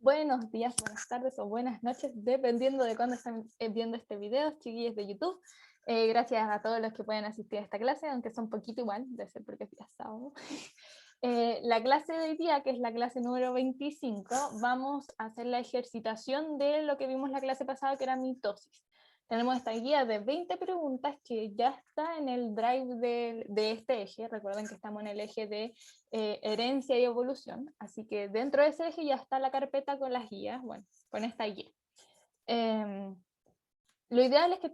Buenos días, buenas tardes o buenas noches, dependiendo de cuándo están viendo este video, chiquillos de YouTube. Gracias a todos los que pueden asistir a esta clase, aunque son poquito igual, debe ser porque es día sábado. La clase de hoy día, que es la clase número 25, vamos a hacer la ejercitación de lo que vimos la clase pasada, que era mitosis. Tenemos esta guía de 20 preguntas que ya está en el drive de este eje. Recuerden que estamos en el eje de herencia y evolución, así que dentro de ese eje ya está la carpeta con las guías, bueno, con esta guía. Lo ideal es que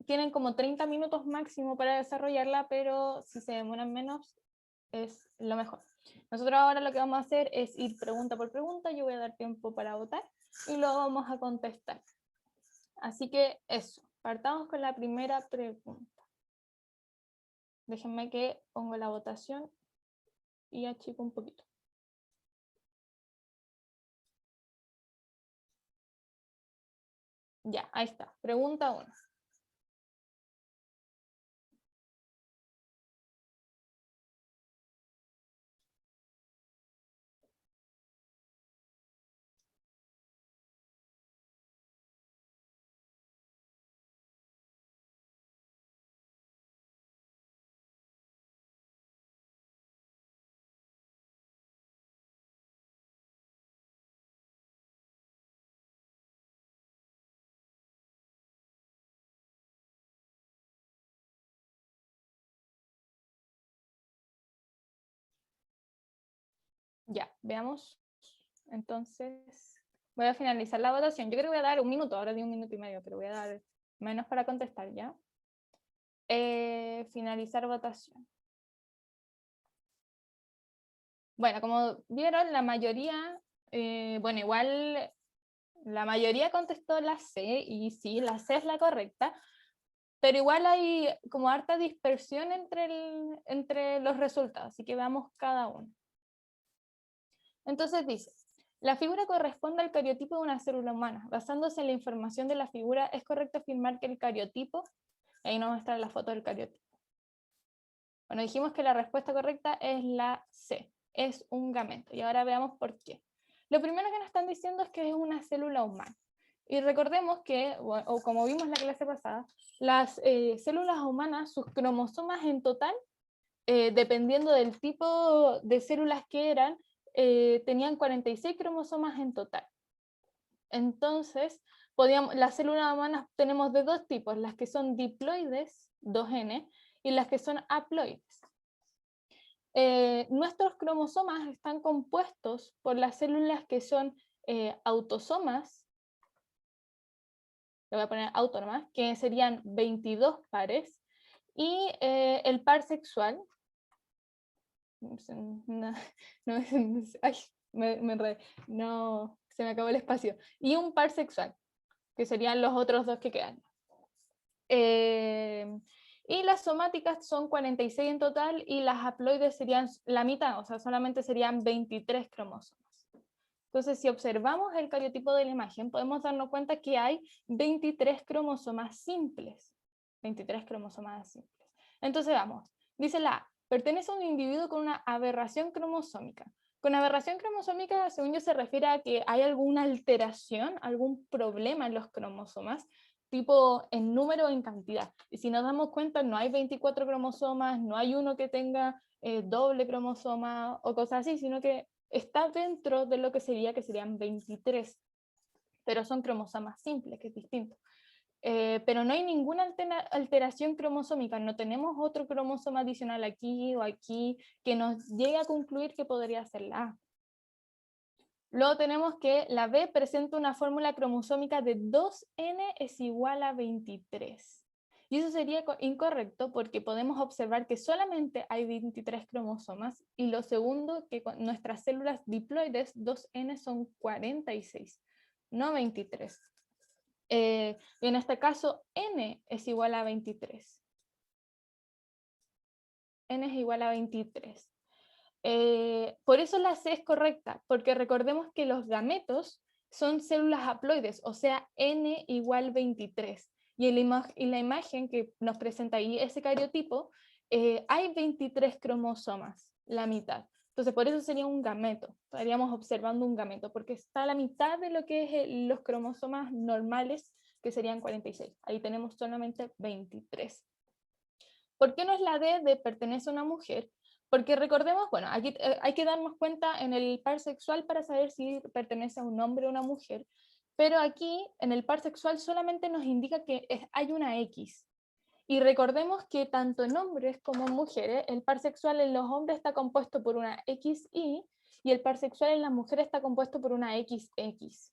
tienen como 30 minutos máximo para desarrollarla, pero si se demoran menos es lo mejor. Nosotros ahora lo que vamos a hacer es ir pregunta por pregunta, yo voy a dar tiempo para votar y lo vamos a contestar. Así que eso, partamos con la primera pregunta. Déjenme que pongo la votación y achico un poquito. Ya, ahí está. Pregunta 1. Ya, veamos. Entonces, voy a finalizar la votación. Yo creo que voy a dar 1 minuto, ahora di 1 minuto y medio, pero voy a dar menos para contestar, ¿ya? Finalizar votación. Bueno, como vieron, la mayoría, bueno, igual la mayoría contestó la C, y sí, la C es la correcta, pero igual hay como harta dispersión entre los resultados, así que veamos cada uno. Entonces dice, la figura corresponde al cariotipo de una célula humana. Basándose en la información de la figura, es correcto afirmar que el cariotipo, ahí nos muestra la foto del cariotipo. Bueno, dijimos que la respuesta correcta es la C, es un gameto, y ahora veamos por qué. Lo primero que nos están diciendo es que es una célula humana. Y recordemos que, o como vimos la clase pasada, las células humanas, sus cromosomas en total, dependiendo del tipo de células que eran, tenían 46 cromosomas en total. Entonces, las células humanas tenemos de dos tipos, las que son diploides, 2N, y las que son haploides. Nuestros cromosomas están compuestos por las células que son autosomas, le voy a poner autónomas, que serían 22 pares, y el par sexual, ay, me enredé, no, se me acabó el espacio, y un par sexual, que serían los otros dos que quedan. Y las somáticas son 46 en total, y las haploides serían la mitad, o sea, solamente serían 23 cromosomas. Entonces, si observamos el cariotipo de la imagen, podemos darnos cuenta que hay 23 cromosomas simples. 23 cromosomas simples. Entonces, vamos, dice la A, pertenece a un individuo con una aberración cromosómica. Con aberración cromosómica, según yo, se refiere a que hay alguna alteración, algún problema en los cromosomas, tipo en número o en cantidad. Y si nos damos cuenta, no hay 24 cromosomas, no hay uno que tenga doble cromosoma o cosas así, sino que está dentro de lo que serían 23, pero son cromosomas simples, que es distinto. Pero no hay ninguna alteración cromosómica, no tenemos otro cromosoma adicional aquí o aquí que nos llegue a concluir que podría ser la A. Luego tenemos que la B presenta una fórmula cromosómica de 2N es igual a 23. Y eso sería incorrecto porque podemos observar que solamente hay 23 cromosomas, y lo segundo, que nuestras células diploides 2N son 46, no 23. Y en este caso N es igual a 23. N es igual a 23. Por eso la C es correcta, porque recordemos que los gametos son células haploides, o sea, N igual 23. Y en la imagen que nos presenta ahí ese cariotipo, hay 23 cromosomas, la mitad. Entonces, por eso sería un gameto. Estaríamos observando un gameto, porque está a la mitad de lo que es los cromosomas normales, que serían 46. Ahí tenemos solamente 23. ¿Por qué no es la D de pertenece a una mujer? Porque recordemos, bueno, aquí hay que darnos cuenta en el par sexual para saber si pertenece a un hombre o una mujer, pero aquí en el par sexual solamente nos indica que hay una X. Y recordemos que tanto en hombres como en mujeres, el par sexual en los hombres está compuesto por una XY y el par sexual en las mujeres está compuesto por una XX.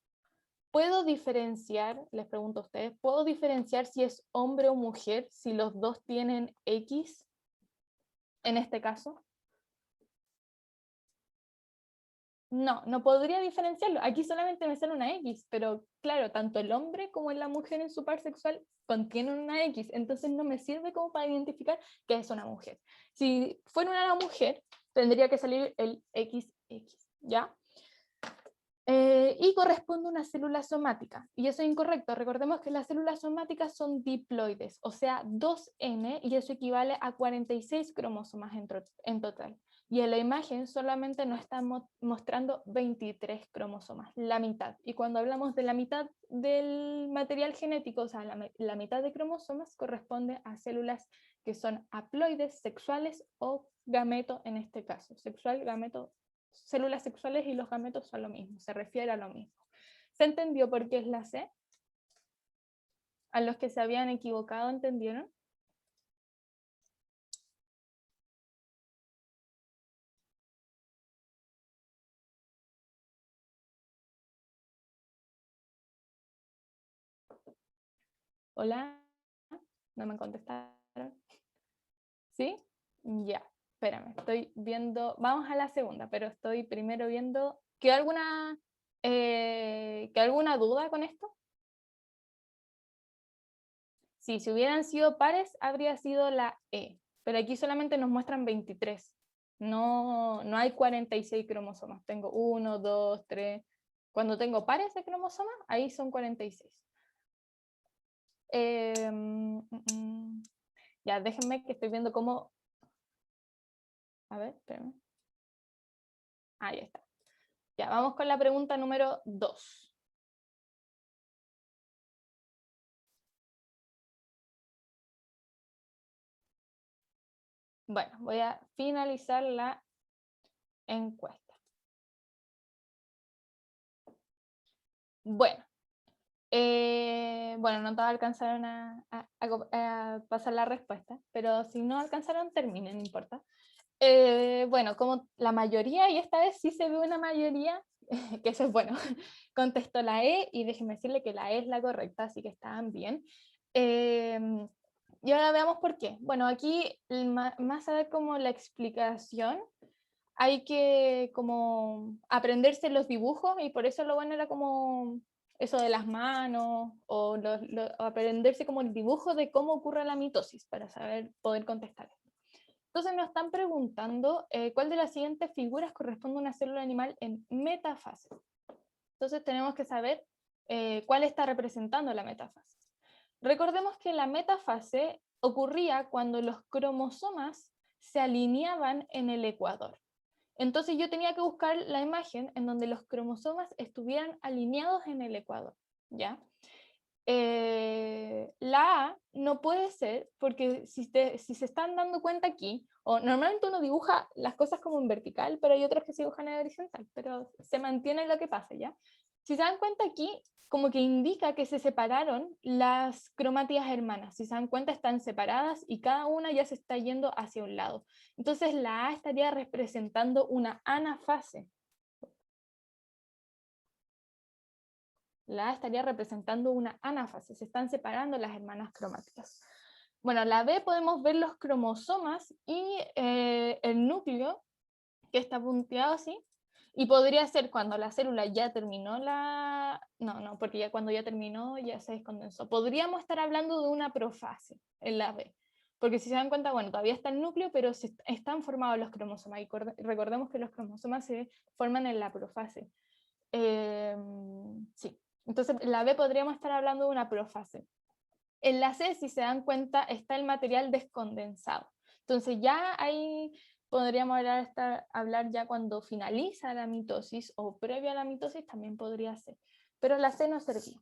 ¿Puedo diferenciar, les pregunto a ustedes, ¿puedo diferenciar si es hombre o mujer si los dos tienen X en este caso? No, no podría diferenciarlo. Aquí solamente me sale una X, pero claro, tanto el hombre como la mujer en su par sexual contienen una X, entonces no me sirve como para identificar que es una mujer. Si fuera una mujer, tendría que salir el XX, ¿ya? Y corresponde a una célula somática, y eso es incorrecto. Recordemos que las células somáticas son diploides, o sea, 2N, y eso equivale a 46 cromosomas en total. Y en la imagen solamente nos están mostrando 23 cromosomas, la mitad. Y cuando hablamos de la mitad del material genético, o sea, la mitad de cromosomas corresponde a células que son haploides, sexuales o gameto en este caso. Sexual, gameto, células sexuales y los gametos son lo mismo, se refiere a lo mismo. ¿Se entendió por qué es la C? ¿A los que se habían equivocado entendieron? ¿Hola? ¿No me contestaron? ¿Sí? Ya, espérame, estoy viendo, vamos a la segunda, pero estoy primero viendo, ¿queda alguna duda con esto? Sí, si hubieran sido pares, habría sido la E, pero aquí solamente nos muestran 23. No, no hay 46 cromosomas, tengo 1, 2, 3. Cuando tengo pares de cromosomas, ahí son 46. Ya, déjenme que estoy viendo cómo... A ver, espérenme. Ahí está. Ya, vamos con la pregunta número 2. Bueno, voy a finalizar la encuesta. Bueno, no todos alcanzaron a pasar la respuesta, pero si no alcanzaron, terminen, no importa. Bueno, como la mayoría, y esta vez sí se ve una mayoría, que eso es bueno, contestó la E, y déjenme decirle que la E es la correcta, así que estaban bien. Y ahora veamos por qué. Bueno, aquí más a ver como la explicación, hay que como aprenderse los dibujos, y por eso lo bueno era como eso de las manos, o aprenderse como el dibujo de cómo ocurre la mitosis, para saber poder contestar. Entonces nos están preguntando cuál de las siguientes figuras corresponde a una célula animal en metafase. Entonces tenemos que saber cuál está representando la metafase. Recordemos que la metafase ocurría cuando los cromosomas se alineaban en el ecuador. Entonces yo tenía que buscar la imagen en donde los cromosomas estuvieran alineados en el ecuador, ¿ya? La A no puede ser, porque si se están dando cuenta aquí, o normalmente uno dibuja las cosas como en vertical, pero hay otros que se dibujan en horizontal, pero se mantiene lo que pasa, ¿ya? Si se dan cuenta aquí, como que indica que se separaron las cromátidas hermanas. Si se dan cuenta, están separadas y cada una ya se está yendo hacia un lado. Entonces la A estaría representando una anafase. La A estaría representando una anáfase, se están separando las hermanas cromáticas. Bueno, la B podemos ver los cromosomas y el núcleo, que está punteado así, y podría ser cuando la célula ya terminó No, porque ya cuando ya terminó ya se descondensó. Podríamos estar hablando de una profase en la B, porque si se dan cuenta, bueno, todavía está el núcleo, pero están formados los cromosomas, y recordemos que los cromosomas se forman en la profase. Sí. Entonces, la B podríamos estar hablando de una profase. En la C, si se dan cuenta, está el material descondensado. Entonces ya hay podríamos hablar ya cuando finaliza la mitosis o previo a la mitosis, también podría ser. Pero la C no servía.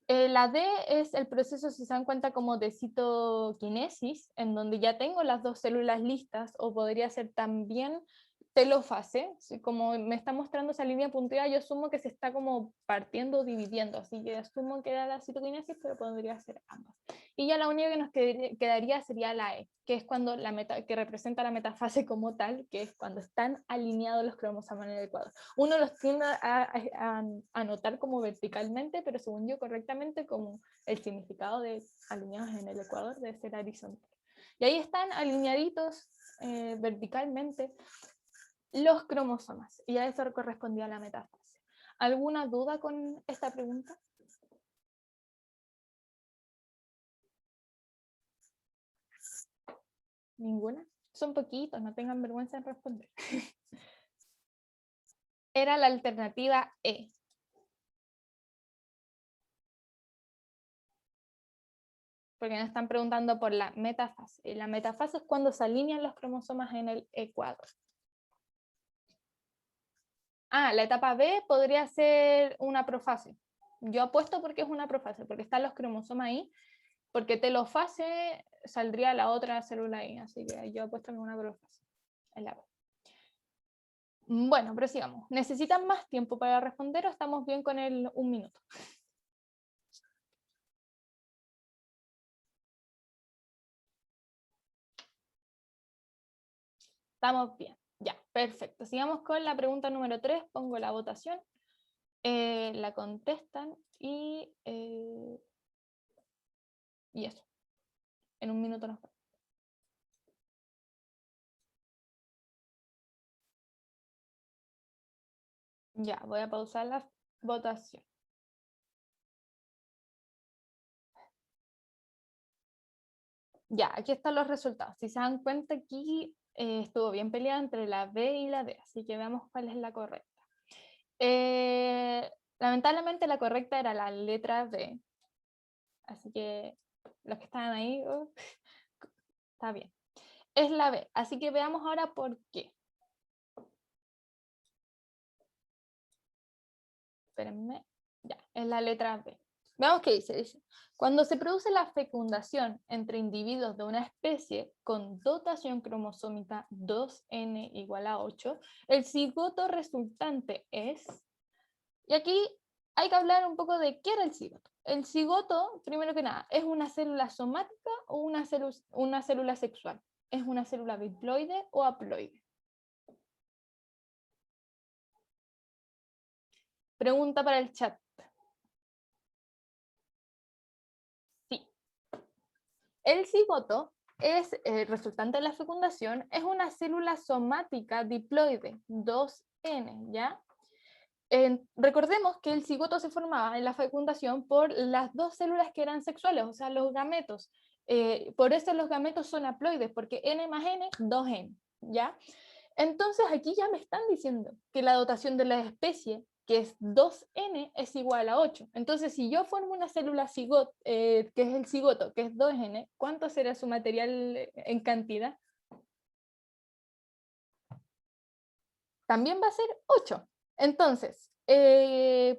La D es el proceso, si se dan cuenta, como de citoquinesis, en donde ya tengo las dos células listas, o podría ser también telofase. Como me está mostrando esa línea punteada, yo asumo que se está como partiendo o dividiendo, así que asumo que era la citoquinesis, pero podría ser ambas. Y ya la única que nos quedaría sería la E, que es cuando que representa la metafase como tal, que es cuando están alineados los cromosomas en el ecuador. Uno los tiende a anotar como verticalmente, pero según yo correctamente, como el significado de alineados en el ecuador debe ser horizontal. Y ahí están alineaditos verticalmente los cromosomas, y a eso correspondía la metafase. ¿Alguna duda con esta pregunta? ¿Ninguna? Son poquitos, no tengan vergüenza en responder. Era la alternativa E. Porque nos están preguntando por la metafase. Y la metafase es cuando se alinean los cromosomas en el ecuador. La etapa B podría ser una profase. Yo apuesto porque es una profase, porque están los cromosomas ahí, porque telofase saldría la otra célula ahí, así que yo apuesto en una profase. En la B. Bueno, pero sigamos. ¿Necesitan más tiempo para responder o estamos bien con el 1 minuto? Estamos bien. Ya, perfecto. Sigamos con la pregunta número 3. Pongo la votación. La contestan y eso. En 1 minuto nos vemos. Ya, voy a pausar la votación. Ya, aquí están los resultados. Si se dan cuenta, aquí estuvo bien peleada entre la B y la D, así que veamos cuál es la correcta. Lamentablemente la correcta era la letra B, así que los que estaban ahí, está bien. Es la B, así que veamos ahora por qué. Espérenme, ya, es la letra B. Veamos qué dice. Cuando se produce la fecundación entre individuos de una especie con dotación cromosómica 2n igual a 8, el cigoto resultante es... Y aquí hay que hablar un poco de qué era el cigoto. El cigoto, primero que nada, ¿es una célula somática o una célula sexual? ¿Es una célula diploide o haploide? Pregunta para el chat. Sí. El cigoto es resultante de la fecundación, es una célula somática diploide, 2N, ¿ya? Recordemos que el cigoto se formaba en la fecundación por las dos células que eran sexuales, o sea, los gametos. Por eso los gametos son haploides, porque N más N, 2N, ¿ya? Entonces aquí ya me están diciendo que la dotación de la especie, que es 2N, es igual a 8. Entonces, si yo formo una célula cigoto, que es el cigoto, que es 2N, ¿cuánto será su material en cantidad? También va a ser 8. Entonces,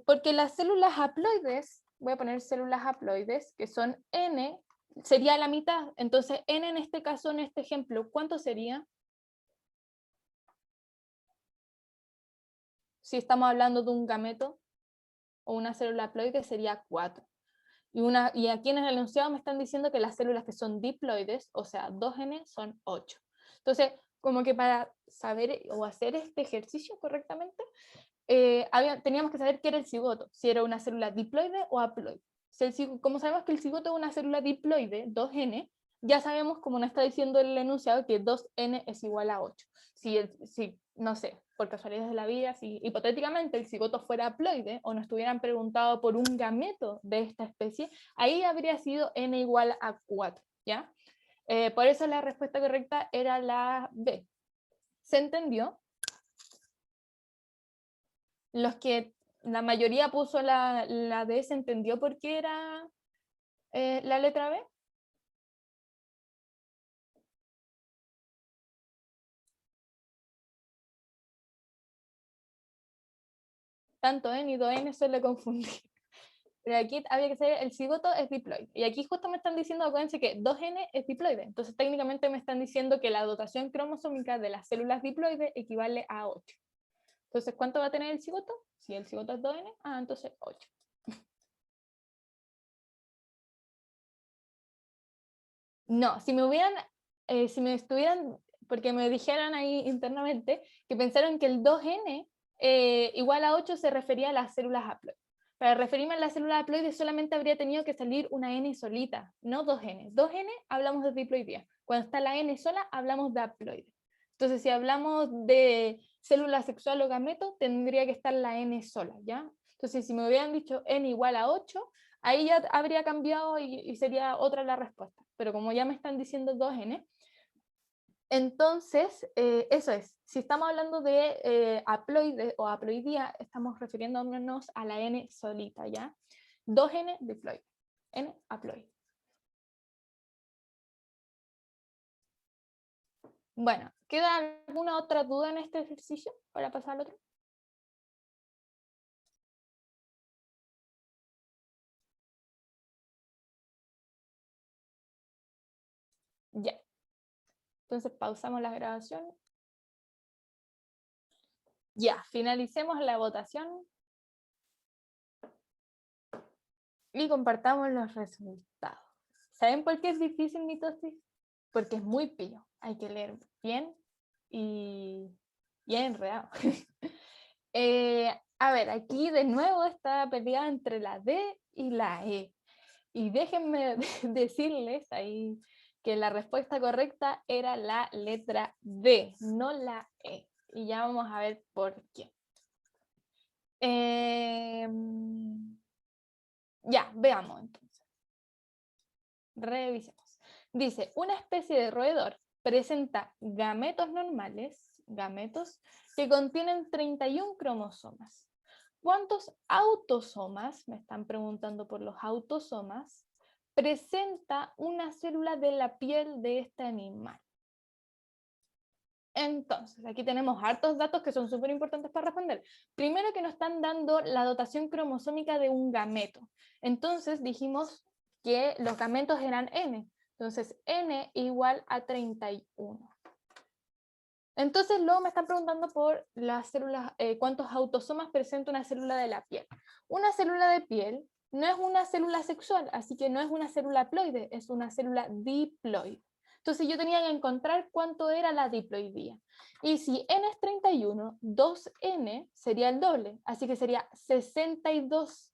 porque las células haploides, voy a poner células haploides, que son N, sería la mitad. Entonces, N en este caso, en este ejemplo, ¿cuánto sería? Si estamos hablando de un gameto o una célula haploide, sería 4. Y aquí en el enunciado me están diciendo que las células que son diploides, o sea, 2N, son 8. Entonces, como que para saber o hacer este ejercicio correctamente, teníamos que saber qué era el cigoto, si era una célula diploide o haploide. Como sabemos que el cigoto es una célula diploide, 2N, ya sabemos, como nos está diciendo el enunciado, que 2N es igual a 8. Si no sé, por casualidades de la vida, si hipotéticamente el cigoto fuera haploide o nos estuvieran preguntado por un gameto de esta especie, ahí habría sido N igual a 4, ¿ya? Por eso la respuesta correcta era la B. ¿Se entendió? La mayoría puso la D, ¿se entendió por qué era la letra B? tanto N y 2N suele confundir. Pero aquí había que saber, el cigoto es diploide. Y aquí justo me están diciendo, acuérdense que 2N es diploide. Entonces técnicamente me están diciendo que la dotación cromosómica de las células diploides equivale a 8. Entonces, ¿cuánto va a tener el cigoto? Si el cigoto es 2N, entonces 8. No, si me estuvieran, porque me dijeron ahí internamente que pensaron que el 2N igual a 8 se refería a las células haploides. Para referirme a las células haploides solamente habría tenido que salir una N solita, no 2N. 2N hablamos de diploidía. Cuando está la N sola hablamos de haploide. Entonces, si hablamos de célula sexual o gameto, tendría que estar la N sola, ¿ya? Entonces, si me hubieran dicho N igual a 8, ahí ya habría cambiado y sería otra la respuesta. Pero como ya me están diciendo 2N, entonces eso es. Si estamos hablando de haploide o haploidía, estamos refiriéndonos a la N solita, ¿ya? 2N diploide, N haploide. Bueno, ¿queda alguna otra duda en este ejercicio para pasar al otro? Ya. Entonces pausamos la grabación. Ya, finalicemos la votación. Y compartamos los resultados. ¿Saben por qué es difícil mitosis? Porque es muy pillo. Hay que leer bien y enredado. A ver, aquí de nuevo está peleada entre la D y la E. Y déjenme decirles ahí que la respuesta correcta era la letra D, no la E. Y ya vamos a ver por qué. Ya, veamos entonces. Revisemos. Dice, una especie de roedor presenta gametos normales, gametos, que contienen 31 cromosomas. ¿Cuántos autosomas, me están preguntando por los autosomas, presenta una célula de la piel de este animal? Entonces, aquí tenemos hartos datos que son súper importantes para responder. Primero que nos están dando la dotación cromosómica de un gameto. Entonces dijimos que los gametos eran N. Entonces, N igual a 31. Entonces, luego me están preguntando por las células, cuántos autosomas presenta una célula de la piel. Una célula de piel no es una célula sexual, así que no es una célula haploide, es una célula diploide. Entonces yo tenía que encontrar cuánto era la diploidía. Y si n es 31, 2n sería el doble, así que sería 62.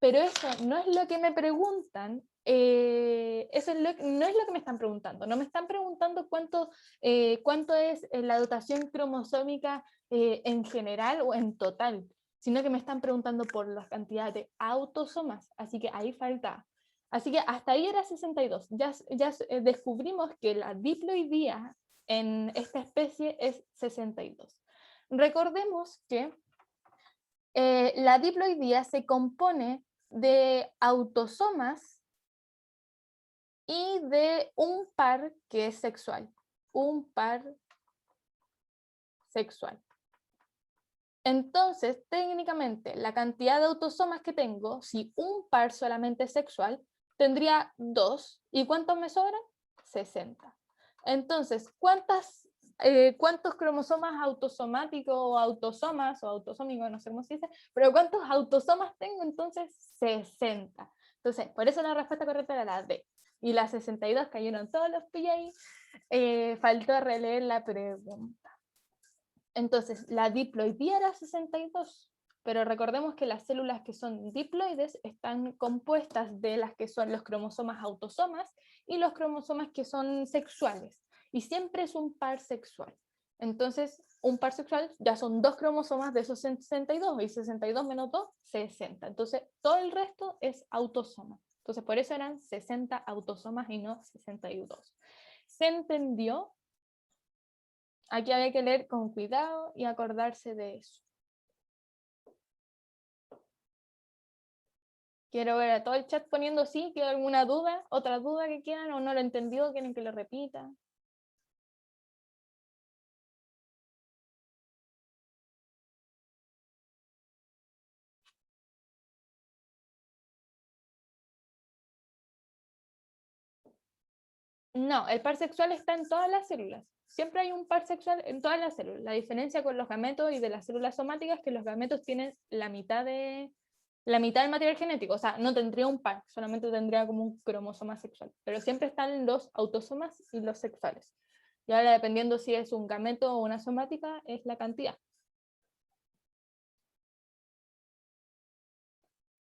Pero eso no es lo que me preguntan, eso es no es lo que me están preguntando. No me están preguntando cuánto es la dotación cromosómica en general o en total, sino que me están preguntando por la cantidad de autosomas, así que ahí falta. Así que hasta ahí era 62. Ya descubrimos que la diploidía en esta especie es 62. Recordemos que la diploidía se compone de autosomas y de un par que es sexual. Un par sexual. Entonces, técnicamente, la cantidad de autosomas que tengo, si un par solamente es sexual, tendría 2. ¿Y cuántos me sobran? 60. Entonces, ¿cuántos cromosomas autosomáticos o autosómicos, no sé cómo se dice, pero cuántos autosomas tengo? Entonces, 60. Entonces, por eso la respuesta correcta era la D. Y las 62 cayeron todos los PI. Faltó releer la pregunta. Entonces, la diploidía era 62, pero recordemos que las células que son diploides están compuestas de las que son los cromosomas autosomas y los cromosomas que son sexuales, y siempre es un par sexual. Entonces, un par sexual ya son 2 cromosomas de esos 62, y 62 menos 2, 60. Entonces, todo el resto es autosoma. Entonces, por eso eran 60 autosomas y no 62. ¿Se entendió? Aquí había que leer con cuidado y acordarse de eso. Quiero ver a todo el chat poniendo sí, ¿queda alguna duda? ¿Otra duda que quieran o no lo entendido? ¿Quieren que lo repita? No, el par sexual está en todas las células. Siempre hay un par sexual en todas las células. La diferencia con los gametos y de las células somáticas es que los gametos tienen la mitad del material genético. O sea, no tendría un par, solamente tendría como un cromosoma sexual. Pero siempre están los autosomas y los sexuales. Y ahora, dependiendo si es un gameto o una somática, es la cantidad.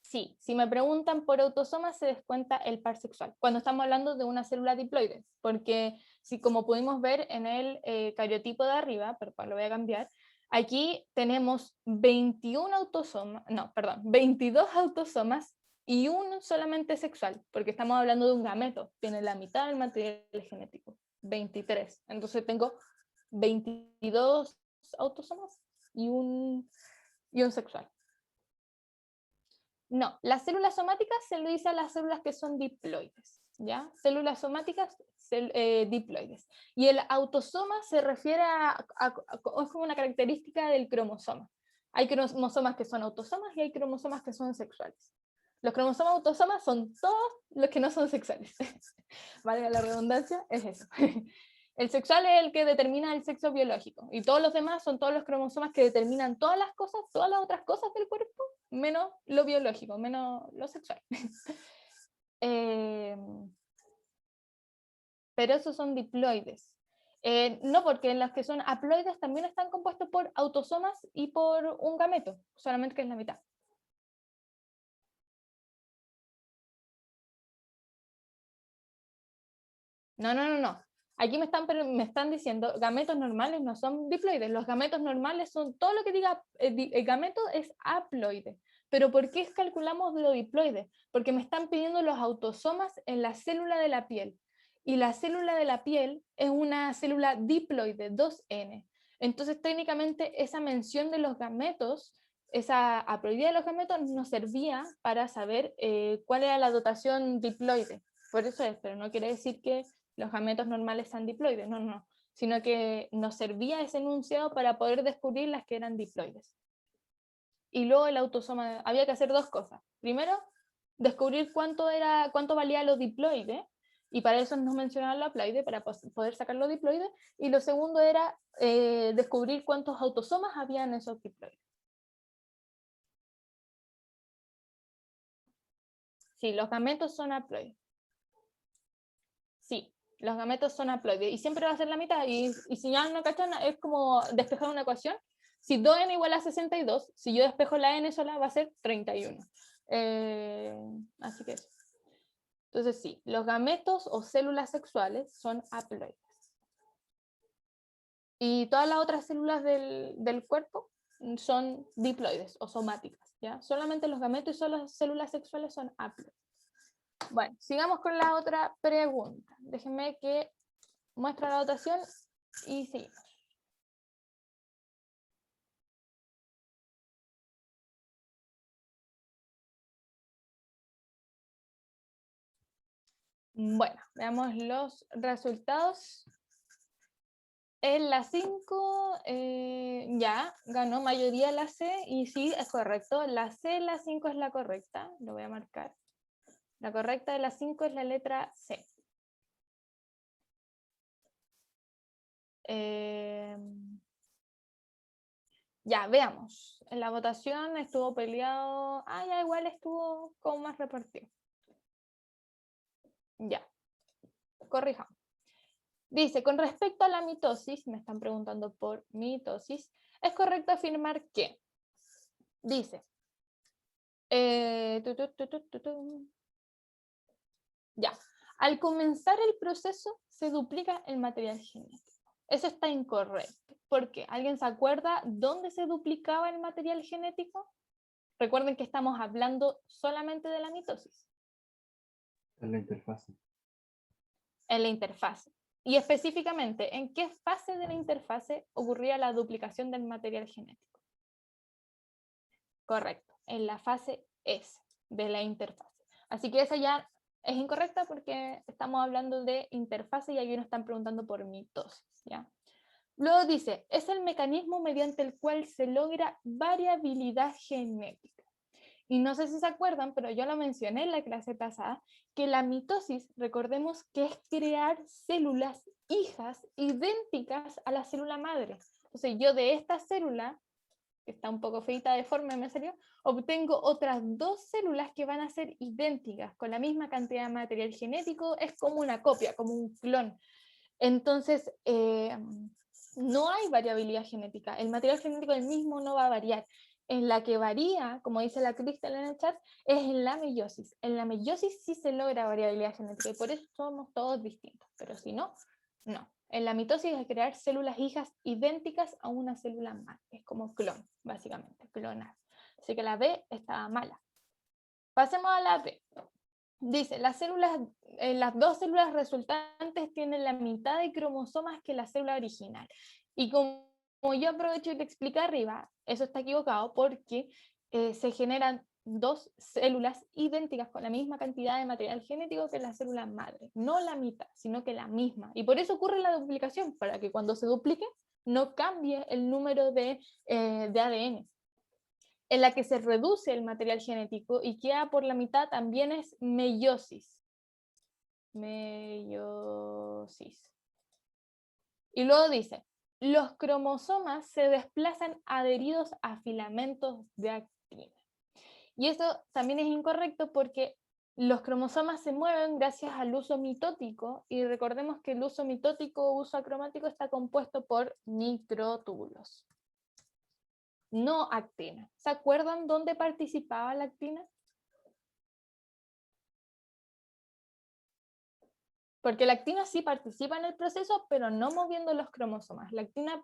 Sí, si me preguntan por autosomas se descuenta el par sexual, cuando estamos hablando de una célula diploide, porque si como pudimos ver en el cariotipo de arriba, pero lo voy a cambiar, aquí tenemos 21 autosomas, no, perdón, 22 autosomas y uno solamente sexual, porque estamos hablando de un gameto, tiene la mitad del material genético, 23. Entonces tengo 22 autosomas y un sexual. No, las células somáticas se le dice a las células que son diploides, ¿ya? Células somáticas diploides. Y el autosoma se refiere es como una característica del cromosoma. Hay cromosomas que son autosomas y hay cromosomas que son sexuales. Los cromosomas autosomas son todos los que no son sexuales. Valga la redundancia, es eso. El sexual es el que determina el sexo biológico y todos los demás son todos los cromosomas que determinan todas las cosas, todas las otras cosas del cuerpo, menos lo biológico, menos lo sexual. Pero esos son diploides. No, porque los que son haploides también están compuestos por autosomas y por un gameto, solamente que es la mitad. No. Aquí me están diciendo gametos normales no son diploides. Los gametos normales son todo lo que diga el gameto es haploide. Pero ¿por qué calculamos lo diploide? Porque me están pidiendo los autosomas en la célula de la piel. Y la célula de la piel es una célula diploide, 2N. Entonces, técnicamente, esa mención de los gametos, esa haploidía de los gametos, nos servía para saber cuál era la dotación diploide. Por eso es, pero no quiere decir que los gametos normales sean diploides, no, sino que nos servía ese enunciado para poder descubrir las que eran diploides. Y luego el autosoma, había que hacer dos cosas. Primero, descubrir cuánto valía lo diploide, y para eso nos mencionaban lo haploide, para poder sacar lo diploide, y lo segundo era descubrir cuántos autosomas había en esos diploides. Sí, los gametos son haploides. Sí, los gametos son haploides y siempre va a ser la mitad. Y si ya no cachan, es como despejar una ecuación. Si 2n igual a 62, si yo despejo la n sola va a ser 31. Así que eso. Entonces sí, los gametos o células sexuales son haploides. Y todas las otras células del cuerpo son diploides o somáticas, ¿ya? Solamente los gametos y solo las células sexuales son haploides. Bueno, sigamos con la otra pregunta. Déjenme que muestre la dotación y seguimos. Bueno, veamos los resultados. En la 5 ya ganó mayoría la C y sí, es correcto. La C, la 5 es la correcta. Lo voy a marcar. La correcta de la 5 es la letra C. Ya, veamos. En la votación estuvo peleado. Ya igual estuvo como más repartido. Ya. Corrijamos. Dice, con respecto a la mitosis, me están preguntando por mitosis, es correcto afirmar que, dice, ya, al comenzar el proceso se duplica el material genético. Eso está incorrecto. ¿Por qué? ¿Alguien se acuerda dónde se duplicaba el material genético? Recuerden que estamos hablando solamente de la mitosis. En la interfase. En la interfase. Y específicamente, ¿en qué fase de la interfase ocurría la duplicación del material genético? Correcto, en la fase S de la interfase. Así que esa ya es incorrecta porque estamos hablando de interfase y aquí nos están preguntando por mitosis, ¿ya? Luego dice, es el mecanismo mediante el cual se logra variabilidad genética. Y no sé si se acuerdan, pero yo lo mencioné en la clase pasada, que la mitosis, recordemos que es crear células hijas idénticas a la célula madre. Entonces yo de esta célula, que está un poco feita, deforme, me salió, obtengo otras 2 células que van a ser idénticas, con la misma cantidad de material genético, es como una copia, como un clon. Entonces, no hay variabilidad genética, el material genético del mismo no va a variar. En la que varía, como dice la Cristal en el chat, es en la meiosis. En la meiosis sí se logra variabilidad genética y por eso somos todos distintos, pero si no, no. En la mitosis es crear células hijas idénticas a una célula madre, es como clon, básicamente, clonar. Así que la B estaba mala. Pasemos a la B. Dice, las 2 células resultantes tienen la mitad de cromosomas que la célula original. Y como yo aprovecho y te expliqué arriba, eso está equivocado porque se generan 2 células idénticas con la misma cantidad de material genético que la célula madre. No la mitad, sino que la misma. Y por eso ocurre la duplicación, para que cuando se duplique no cambie el número de ADN. En la que se reduce el material genético y queda por la mitad también es meiosis. Meiosis. Y luego dice, los cromosomas se desplazan adheridos a filamentos de actina. Y eso también es incorrecto porque los cromosomas se mueven gracias al uso mitótico y recordemos que el uso mitótico o uso acromático está compuesto por microtúbulos. No actina. ¿Se acuerdan dónde participaba la actina? Porque la actina sí participa en el proceso, pero no moviendo los cromosomas. La actina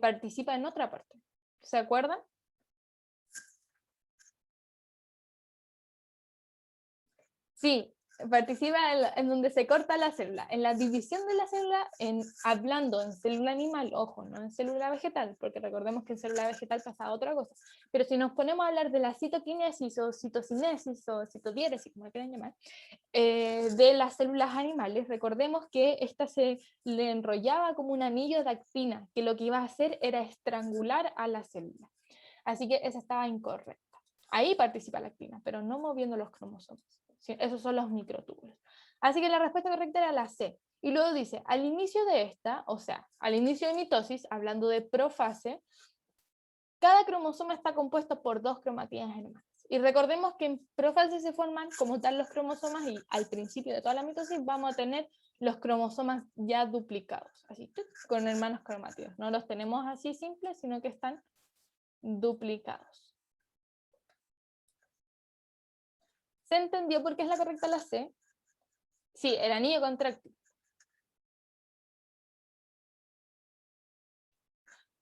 participa en otra parte. ¿Se acuerdan? Sí, participa en donde se corta la célula, en la división de la célula, hablando en célula animal, ojo, no en célula vegetal, porque recordemos que en célula vegetal pasa otra cosa, pero si nos ponemos a hablar de la citoquinesis o citocinesis o citodiéresis, como quieran llamar, de las células animales, recordemos que esta se le enrollaba como un anillo de actina, que lo que iba a hacer era estrangular a la célula. Así que esa estaba incorrecta. Ahí participa la actina, pero no moviendo los cromosomas. Esos son los microtúbulos. Así que la respuesta correcta era la C. Y luego dice, al inicio de esta, o sea, al inicio de mitosis, hablando de profase, cada cromosoma está compuesto por 2 cromatídenas hermanas. Y recordemos que en profase se forman como tal los cromosomas y al principio de toda la mitosis vamos a tener los cromosomas ya duplicados, así, con hermanos cromátidos. No los tenemos así simples, sino que están duplicados. ¿Se entendió por qué es la correcta la C? Sí, el anillo contráctil.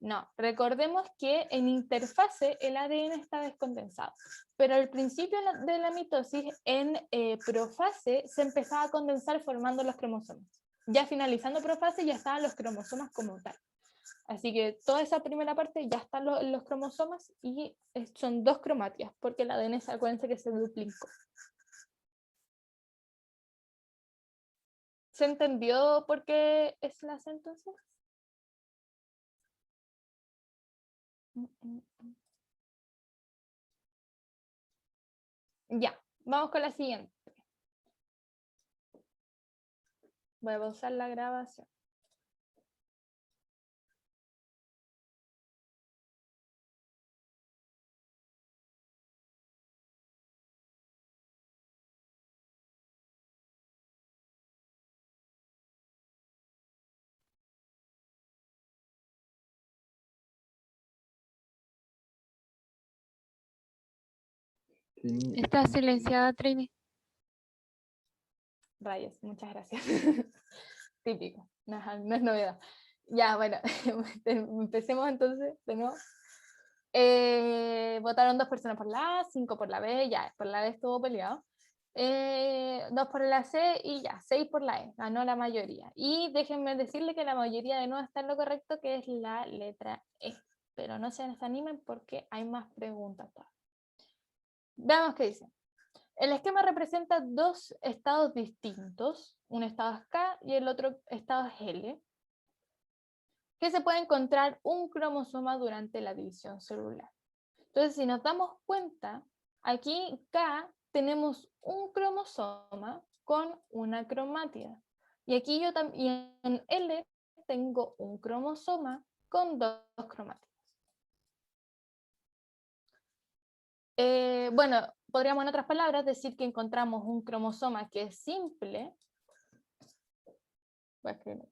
No, recordemos que en interfase el ADN está descondensado, pero al principio de la mitosis, en profase, se empezaba a condensar formando los cromosomas. Ya finalizando profase ya estaban los cromosomas como tal. Así que toda esa primera parte ya están los cromosomas y son 2 cromátidas, porque el ADN, acuérdense que se duplicó. ¿Se entendió por qué es la C entonces? Ya, vamos con la siguiente. Voy a pausar la grabación. Está silenciada, Trini. Rayos, muchas gracias. Típico, no es novedad. Ya, bueno, empecemos entonces de nuevo. Votaron 2 personas por la A, 5 por la B, ya, por la B estuvo peleado. 2 por la C y ya, 6 por la E, ganó la mayoría. Y déjenme decirle que la mayoría de nuevo está en lo correcto, que es la letra E. Pero no se desanimen porque hay más preguntas todavía. Veamos qué dice. El esquema representa 2 estados distintos, un estado es K y el otro estado es L, que se puede encontrar un cromosoma durante la división celular. Entonces, si nos damos cuenta, Aquí K tenemos un cromosoma con una cromátida. Y aquí yo también en L tengo un cromosoma con dos cromátidas. Bueno, podríamos en otras palabras decir que encontramos un cromosoma que es simple. Voy a escribir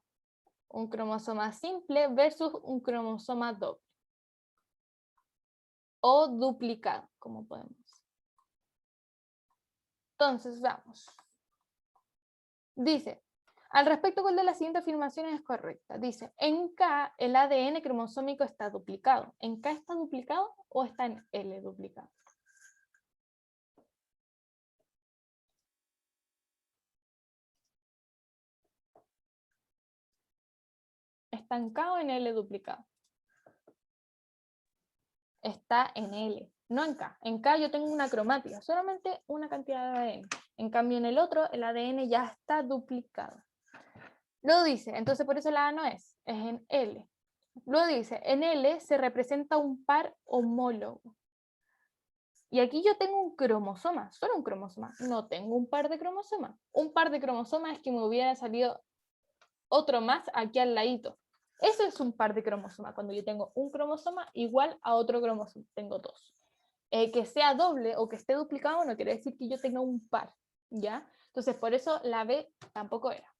un cromosoma simple versus un cromosoma doble. O duplicado, como podemos. Entonces, vamos. Dice, al respecto, ¿cuál de las siguientes afirmaciones es correcta? Dice, en K el ADN cromosómico está duplicado. ¿En K está duplicado o está en L duplicado? ¿Está en K o en L duplicado? Está en L, no en K. En K yo tengo una cromática, solamente una cantidad de ADN. En cambio en el otro el ADN ya está duplicado. Luego dice, entonces por eso la A no es en L. Luego dice, en L se representa un par homólogo. Y aquí yo tengo un cromosoma, solo un cromosoma. No tengo un par de cromosomas. Un par de cromosomas es que me hubiera salido otro más aquí al ladito. Eso es un par de cromosomas, cuando yo tengo un cromosoma igual a otro cromosoma. Tengo dos. Que sea doble o que esté duplicado no quiere decir que yo tenga un par, ¿ya? Entonces por eso la B tampoco era.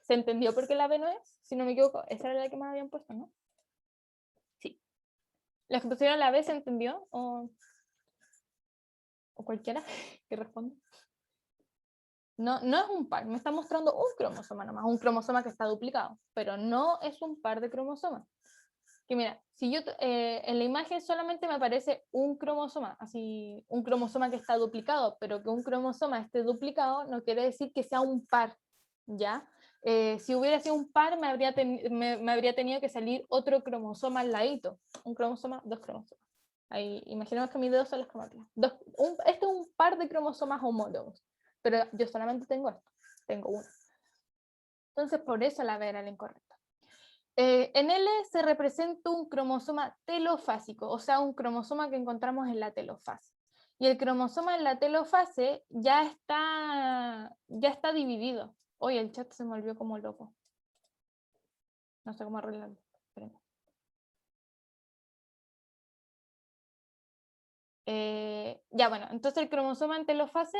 ¿Se entendió por qué la B no es? Si no me equivoco, esa era la que me habían puesto, ¿no? Sí. ¿La que pusieron la B se entendió? ¿O cualquiera que responda? No, no es un par, me está mostrando un cromosoma nomás, un cromosoma que está duplicado, pero no es un par de cromosomas. Que mira, si yo en la imagen solamente me aparece un cromosoma, así un cromosoma que está duplicado, pero que un cromosoma esté duplicado no quiere decir que sea un par, ¿ya? Si hubiera sido un par me habría tenido que salir otro cromosoma al ladito, un cromosoma, dos cromosomas. Ahí, imaginemos que mis dedos son las cromáticas. Este es un par de cromosomas homólogos, pero yo solamente tengo esto, tengo uno. Entonces por eso la B era la incorrecta. En L se representa un cromosoma telofásico, o sea, un cromosoma que encontramos en la telofase. Y el cromosoma en la telofase ya está dividido. Oye, el chat se me volvió como loco. No sé cómo arreglarlo. Espérenme. Ya bueno, entonces el cromosoma en telofase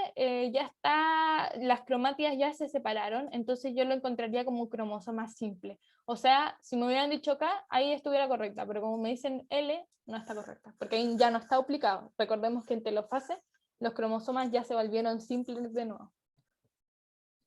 ya está, las cromátidas ya se separaron, entonces yo lo encontraría como un cromosoma simple. O sea, si me hubieran dicho K, ahí estuviera correcta, pero como me dicen L, no está correcta, porque ahí ya no está duplicado. Recordemos que en telofase los cromosomas ya se volvieron simples de nuevo.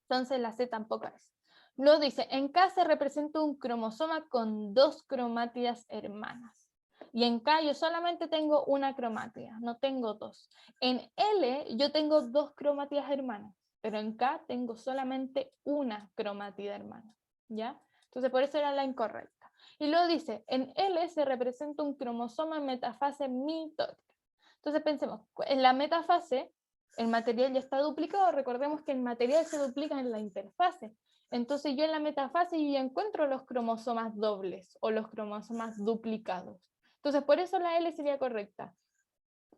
Entonces la C tampoco es. Luego dice, en K se representa un cromosoma con dos cromátidas hermanas. Y en K yo solamente tengo una cromátida, no tengo dos. En L yo tengo dos cromátidas hermanas, pero en K tengo solamente una cromátida hermana, ¿ya? Entonces por eso era la incorrecta. Y luego dice, en L se representa un cromosoma en metafase mitótica. Entonces pensemos, en la metafase el material ya está duplicado, recordemos que el material se duplica en la interfase. Entonces yo en la metafase ya encuentro los cromosomas dobles o los cromosomas duplicados. Entonces por eso la L sería correcta.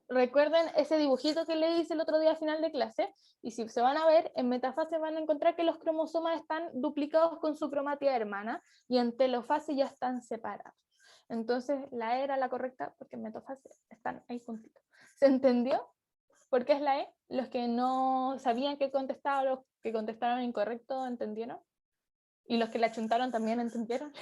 Recuerden ese dibujito que le hice el otro día a final de clase, y si se van a ver, en metafase van a encontrar que los cromosomas están duplicados con su cromátida hermana, y en telofase ya están separados. Entonces la E era la correcta porque en metafase están ahí juntitos. ¿Se entendió? ¿Por qué es la E? Los que no sabían qué contestaba, los que contestaron incorrecto, ¿entendieron? Y los que la chuntaron también entendieron.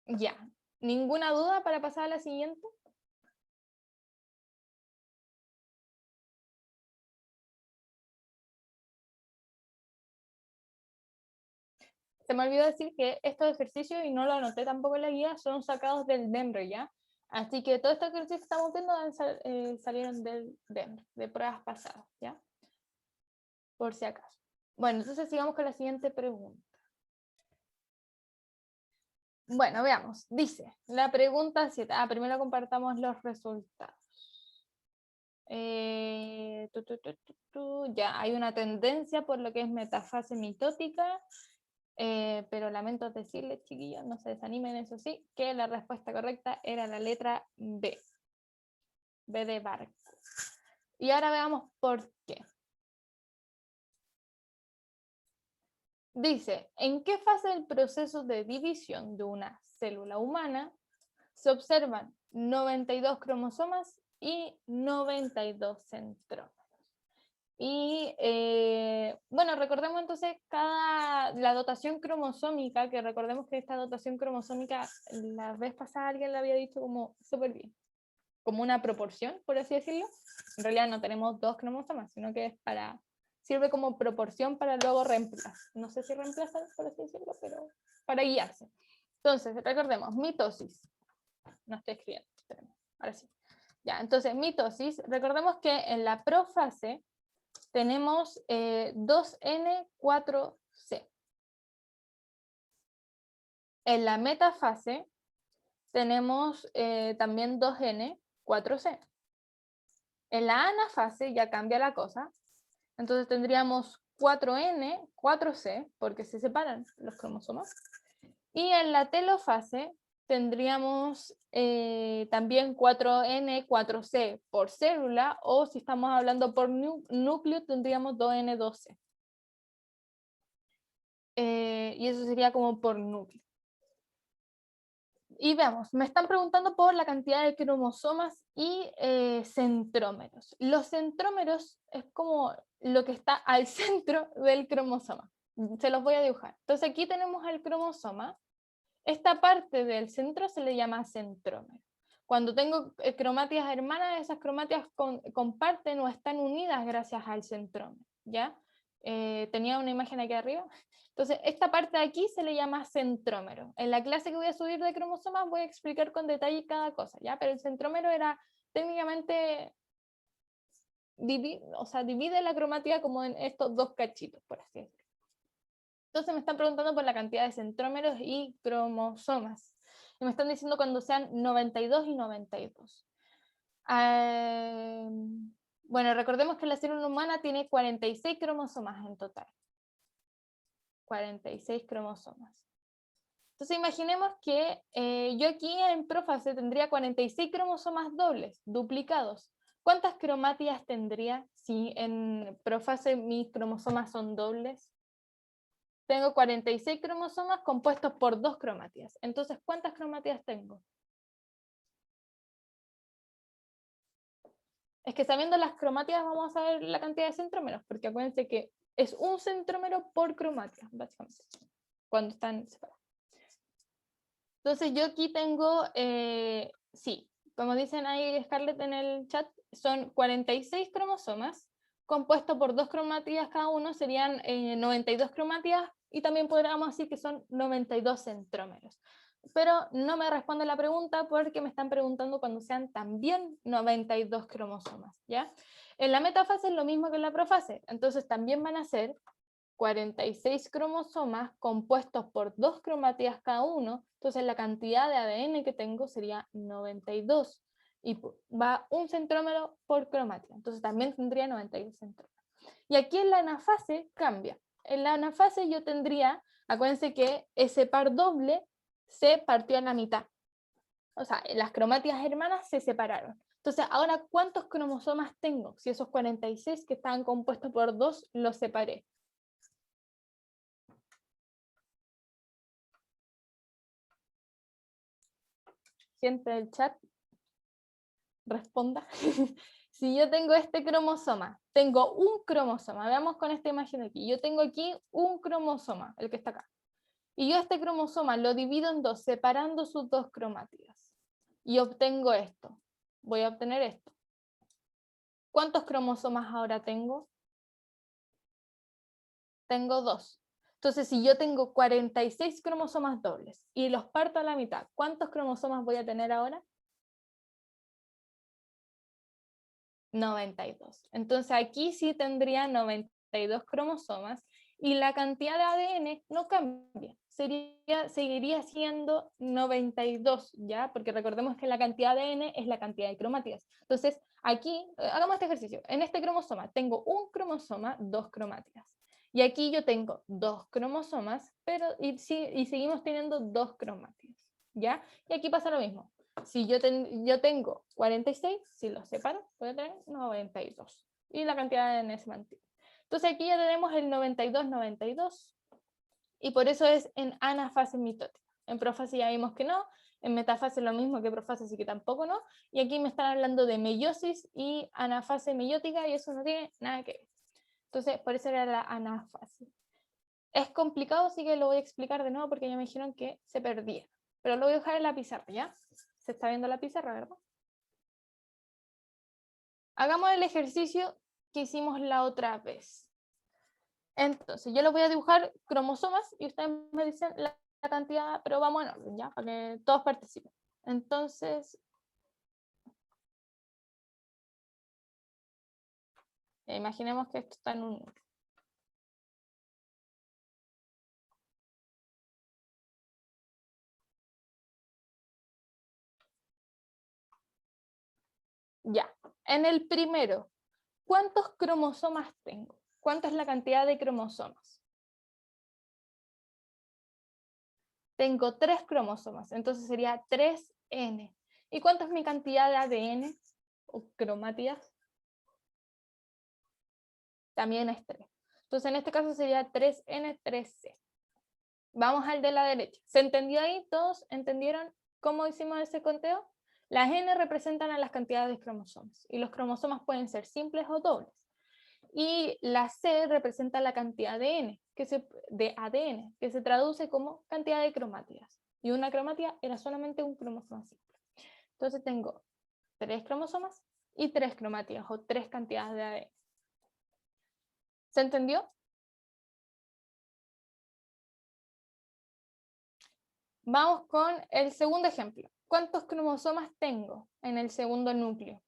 Ya. ¿Ninguna duda para pasar a la siguiente? Se me olvidó decir que estos ejercicios, y no lo anoté tampoco en la guía, son sacados del DEMRE, ¿ya? Así que todos estos ejercicios que estamos viendo salieron del DEMRE, de pruebas pasadas, ¿ya? Por si acaso. Bueno, entonces sigamos con la siguiente pregunta. Bueno, veamos. Dice, la pregunta 7. Primero compartamos los resultados. Ya hay una tendencia por lo que es metafase mitótica, pero lamento decirles, chiquillos, no se desanimen, eso sí, que la respuesta correcta era la letra B. B de barco. Y ahora veamos por qué. Dice, ¿en qué fase del proceso de división de una célula humana se observan 92 cromosomas y 92 centrómeros? Y bueno, recordemos entonces la dotación cromosómica, que recordemos que esta dotación cromosómica la vez pasada alguien la había dicho como súper bien, como una proporción, por así decirlo. En realidad no tenemos 2 cromosomas, sino que es sirve como proporción para luego reemplazar. No sé si reemplazar, por así decirlo, pero para guiarse. Entonces, recordemos, mitosis. No estoy escribiendo, ahora sí. Ya, entonces, mitosis, recordemos que en la profase tenemos 2N4C. En la metafase tenemos también 2N4C. En la anafase ya cambia la cosa, entonces tendríamos 4N, 4C, porque se separan los cromosomas. Y en la telofase tendríamos también 4N, 4C por célula, o si estamos hablando por núcleo, tendríamos 2N2C. Y eso sería como por núcleo. Y veamos, me están preguntando por la cantidad de cromosomas y centrómeros. Los centrómeros es como lo que está al centro del cromosoma. Se los voy a dibujar. Entonces aquí tenemos el cromosoma. Esta parte del centro se le llama centrómero. Cuando tengo cromátidas hermanas, esas cromátidas comparten o están unidas gracias al centrómero, ¿ya? Tenía una imagen aquí arriba. Entonces, esta parte de aquí se le llama centrómero. En la clase que voy a subir de cromosomas voy a explicar con detalle cada cosa, ¿ya? Pero el centrómero era técnicamente, divide la cromática como en estos 2 cachitos, por así decirlo. Entonces me están preguntando por la cantidad de centrómeros y cromosomas. Y me están diciendo cuando sean 92 y 92. Bueno, recordemos que la célula humana tiene 46 cromosomas en total. 46 cromosomas. Entonces imaginemos que yo aquí en prófase tendría 46 cromosomas dobles, duplicados. ¿Cuántas cromátidas tendría si en prófase mis cromosomas son dobles? Tengo 46 cromosomas compuestos por 2 cromátidas. Entonces, ¿cuántas cromátidas tengo? Es que sabiendo las cromátidas vamos a saber la cantidad de centrómeros, porque acuérdense que es un centrómero por cromática, básicamente, cuando están separados. Entonces yo aquí tengo, sí, como dicen ahí Scarlett en el chat, son 46 cromosomas, compuestos por 2 cromátidas cada uno, serían 92 cromátidas, y también podríamos decir que son 92 centrómeros. Pero no me responde la pregunta porque me están preguntando cuando sean también 92 cromosomas, ¿ya? En la metafase es lo mismo que en la profase, entonces también van a ser 46 cromosomas compuestos por 2 cromátidas cada uno, entonces la cantidad de ADN que tengo sería 92, y va un centrómero por cromática, entonces también tendría 92 centrómeros. Y aquí en la anafase cambia. En la anafase yo tendría, acuérdense que ese par doble se partió en la mitad. O sea, las cromátidas hermanas se separaron. Entonces, ahora, ¿cuántos cromosomas tengo? Si esos 46 que estaban compuestos por 2 los separé. Gente del chat, responda. Si yo tengo este cromosoma, tengo un cromosoma, veamos con esta imagen aquí, yo tengo aquí un cromosoma, el que está acá, y yo este cromosoma lo divido en 2, separando sus 2 cromátidas, y obtengo esto, voy a obtener esto. ¿Cuántos cromosomas ahora tengo? Tengo 2. Entonces, si yo tengo 46 cromosomas dobles y los parto a la mitad, ¿cuántos cromosomas voy a tener ahora? 92. Entonces aquí sí tendría 92 cromosomas y la cantidad de ADN no cambia, seguiría siendo 92, ¿ya? Porque recordemos que la cantidad de ADN es la cantidad de cromátidas. Entonces, aquí, hagamos este ejercicio, en este cromosoma tengo un cromosoma, 2 cromátidas. Y aquí yo tengo 2 cromosomas, pero y seguimos teniendo 2 cromátidas, ¿ya? Y aquí pasa lo mismo. Si yo tengo 46, si los separo, voy a tener 92. Y la cantidad de ADN se mantiene. Entonces aquí ya tenemos el 92-92. Y por eso es en anafase mitótica. En profase ya vimos que no. En metafase lo mismo que profase, así que tampoco no. Y aquí me están hablando de meiosis y anafase meiótica y eso no tiene nada que ver. Entonces, por eso era la anafase. Es complicado, así que lo voy a explicar de nuevo porque ya me dijeron que se perdía. Pero lo voy a dejar en la pizarra, ¿ya? Se está viendo la pizarra, ¿verdad? Hagamos el ejercicio que hicimos la otra vez. Entonces, yo les voy a dibujar cromosomas y ustedes me dicen la cantidad, pero vamos en orden, ¿ya? Para que todos participen. Entonces, imaginemos que esto está en un núcleo. Ya, en el primero, ¿cuántos cromosomas tengo? ¿Cuánta es la cantidad de cromosomas? Tengo 3 cromosomas, entonces sería 3N. ¿Y cuánto es mi cantidad de ADN o cromátidas? También es 3. Entonces en este caso sería 3N, 3C. Vamos al de la derecha. ¿Se entendió ahí? ¿Todos entendieron cómo hicimos ese conteo? Las N representan a las cantidades de cromosomas y los cromosomas pueden ser simples o dobles. Y la C representa la cantidad de N, de ADN, que se traduce como cantidad de cromátidas. Y una cromatida era solamente un cromosoma simple. Entonces tengo 3 cromosomas y 3 cromátidas o 3 cantidades de ADN. ¿Se entendió? Vamos con el segundo ejemplo. ¿Cuántos cromosomas tengo en el segundo núcleo?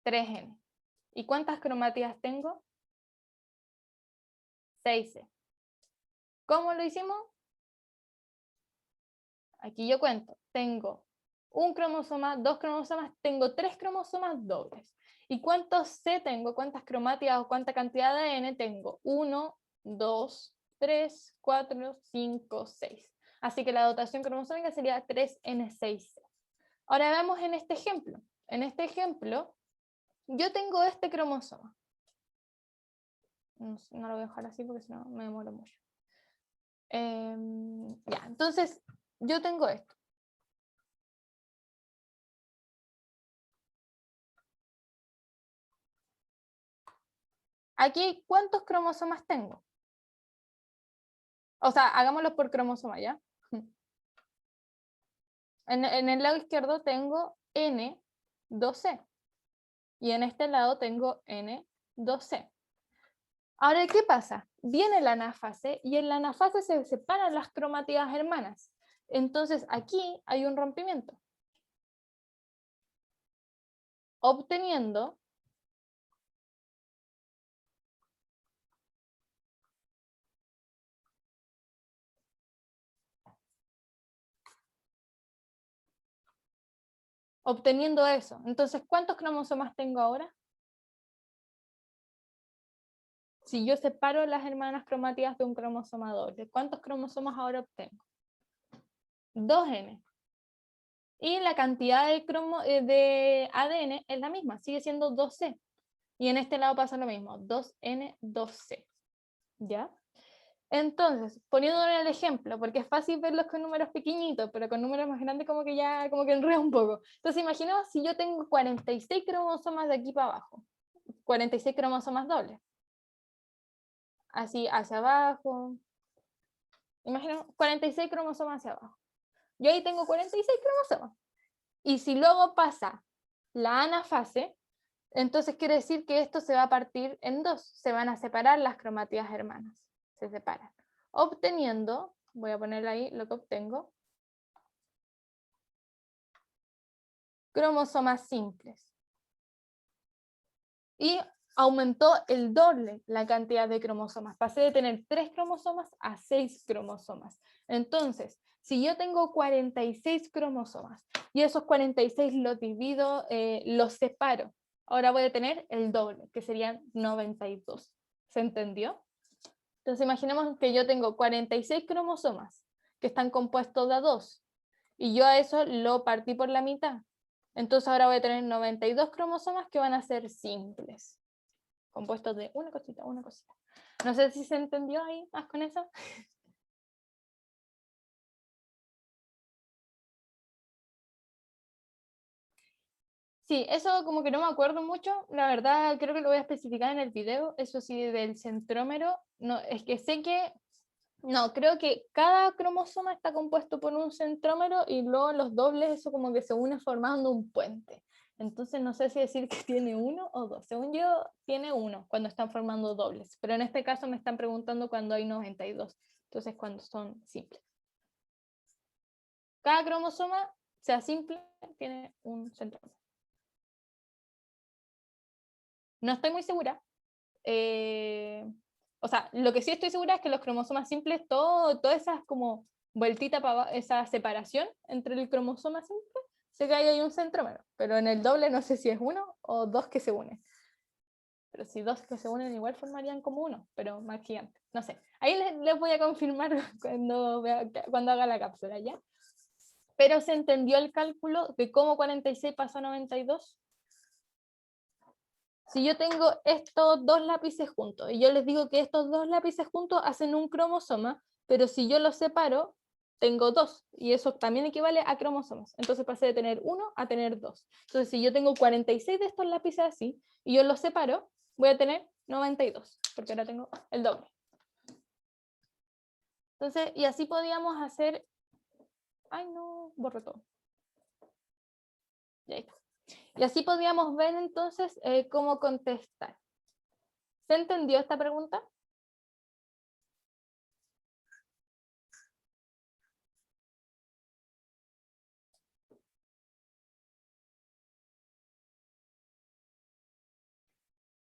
3N. ¿Y cuántas cromátidas tengo? 6C. ¿Cómo lo hicimos? Aquí yo cuento. Tengo un cromosoma, 2 cromosomas, tengo 3 cromosomas dobles. ¿Y cuántos C tengo? ¿Cuántas cromátidas o cuánta cantidad de ADN tengo? 1, 2, 3, 4, 5, 6. Así que la dotación cromosómica sería 3N6C. Ahora veamos en este ejemplo. En este ejemplo, yo tengo este cromosoma. No lo voy a dejar así porque si no me demoro mucho. Ya, entonces yo tengo esto. Aquí, ¿cuántos cromosomas tengo? O sea, hagámoslo por cromosoma, ¿ya? En el lado izquierdo tengo N2C. Y en este lado tengo N2C. Ahora, ¿qué pasa? Viene la anafase y en la anafase se separan las cromátidas hermanas. Entonces aquí hay un rompimiento. Obteniendo eso. Entonces, ¿cuántos cromosomas tengo ahora? Si yo separo las hermanas cromátidas de un cromosoma doble, ¿cuántos cromosomas ahora obtengo? 2N. Y la cantidad de ADN es la misma, sigue siendo 2C. Y en este lado pasa lo mismo, 2N, 2C. ¿Ya? Entonces, poniéndole el ejemplo, porque es fácil verlos con números pequeñitos, pero con números más grandes como que ya enreda un poco. Entonces, imaginemos si yo tengo 46 cromosomas de aquí para abajo, 46 cromosomas dobles. Así, hacia abajo. Imaginemos 46 cromosomas hacia abajo. Yo ahí tengo 46 cromosomas. Y si luego pasa la anafase, entonces quiere decir que esto se va a partir en dos. Se van a separar las cromátidas hermanas. Se separan. Obteniendo, voy a poner ahí lo que obtengo, cromosomas simples. Y aumentó el doble la cantidad de cromosomas. Pasé de tener 3 cromosomas a 6 cromosomas. Entonces, si yo tengo 46 cromosomas y esos 46 los divido, los separo, ahora voy a tener el doble, que serían 92. ¿Se entendió? Entonces imaginemos que yo tengo 46 cromosomas que están compuestos de 2 y yo a eso lo partí por la mitad. Entonces ahora voy a tener 92 cromosomas que van a ser simples, compuestos de una cosita, una cosita. No sé si se entendió ahí más con eso. Sí, eso como que no me acuerdo mucho, la verdad creo que lo voy a especificar en el video, eso sí, del centrómero, no, es que sé que, no, creo que cada cromosoma está compuesto por un centrómero y luego los dobles, eso como que se une formando un puente. Entonces no sé si decir que tiene 1 o 2, según yo tiene 1 cuando están formando dobles, pero en este caso me están preguntando cuando hay 92, entonces cuando son simples. Cada cromosoma, sea simple, tiene un centrómero. No estoy muy segura. O sea, lo que sí estoy segura es que los cromosomas simples, toda esa como vueltita para esa separación entre el cromosoma simple, sé que ahí hay un centrómero, pero en el doble no sé si es 1 o 2 que se unen. Pero si 2 que se unen igual formarían como 1, pero más gigante. No sé. Ahí les voy a confirmar cuando haga la cápsula, ¿ya? Pero se entendió el cálculo de cómo 46 pasó a 92. Si yo tengo estos 2 lápices juntos y yo les digo que estos 2 lápices juntos hacen un cromosoma, pero si yo los separo, tengo 2 y eso también equivale a cromosomas. Entonces pasé de tener 1 a tener 2. Entonces si yo tengo 46 de estos lápices así y yo los separo, voy a tener 92, porque ahora tengo el doble. Entonces, y así podíamos hacer... Ay, no, borro todo. Ya está. Y así podíamos ver entonces cómo contestar. ¿Se entendió esta pregunta?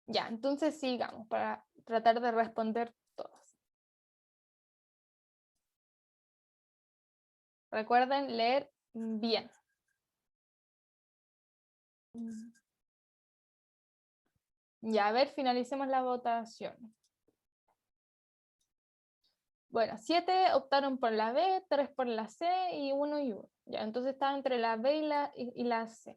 Ya, entonces sigamos para tratar de responder todas. Recuerden leer bien. Ya, a ver, finalicemos la votación. Bueno, 7 optaron por la B, 3 por la C y 1 y 1. Ya, entonces está entre la B y la C.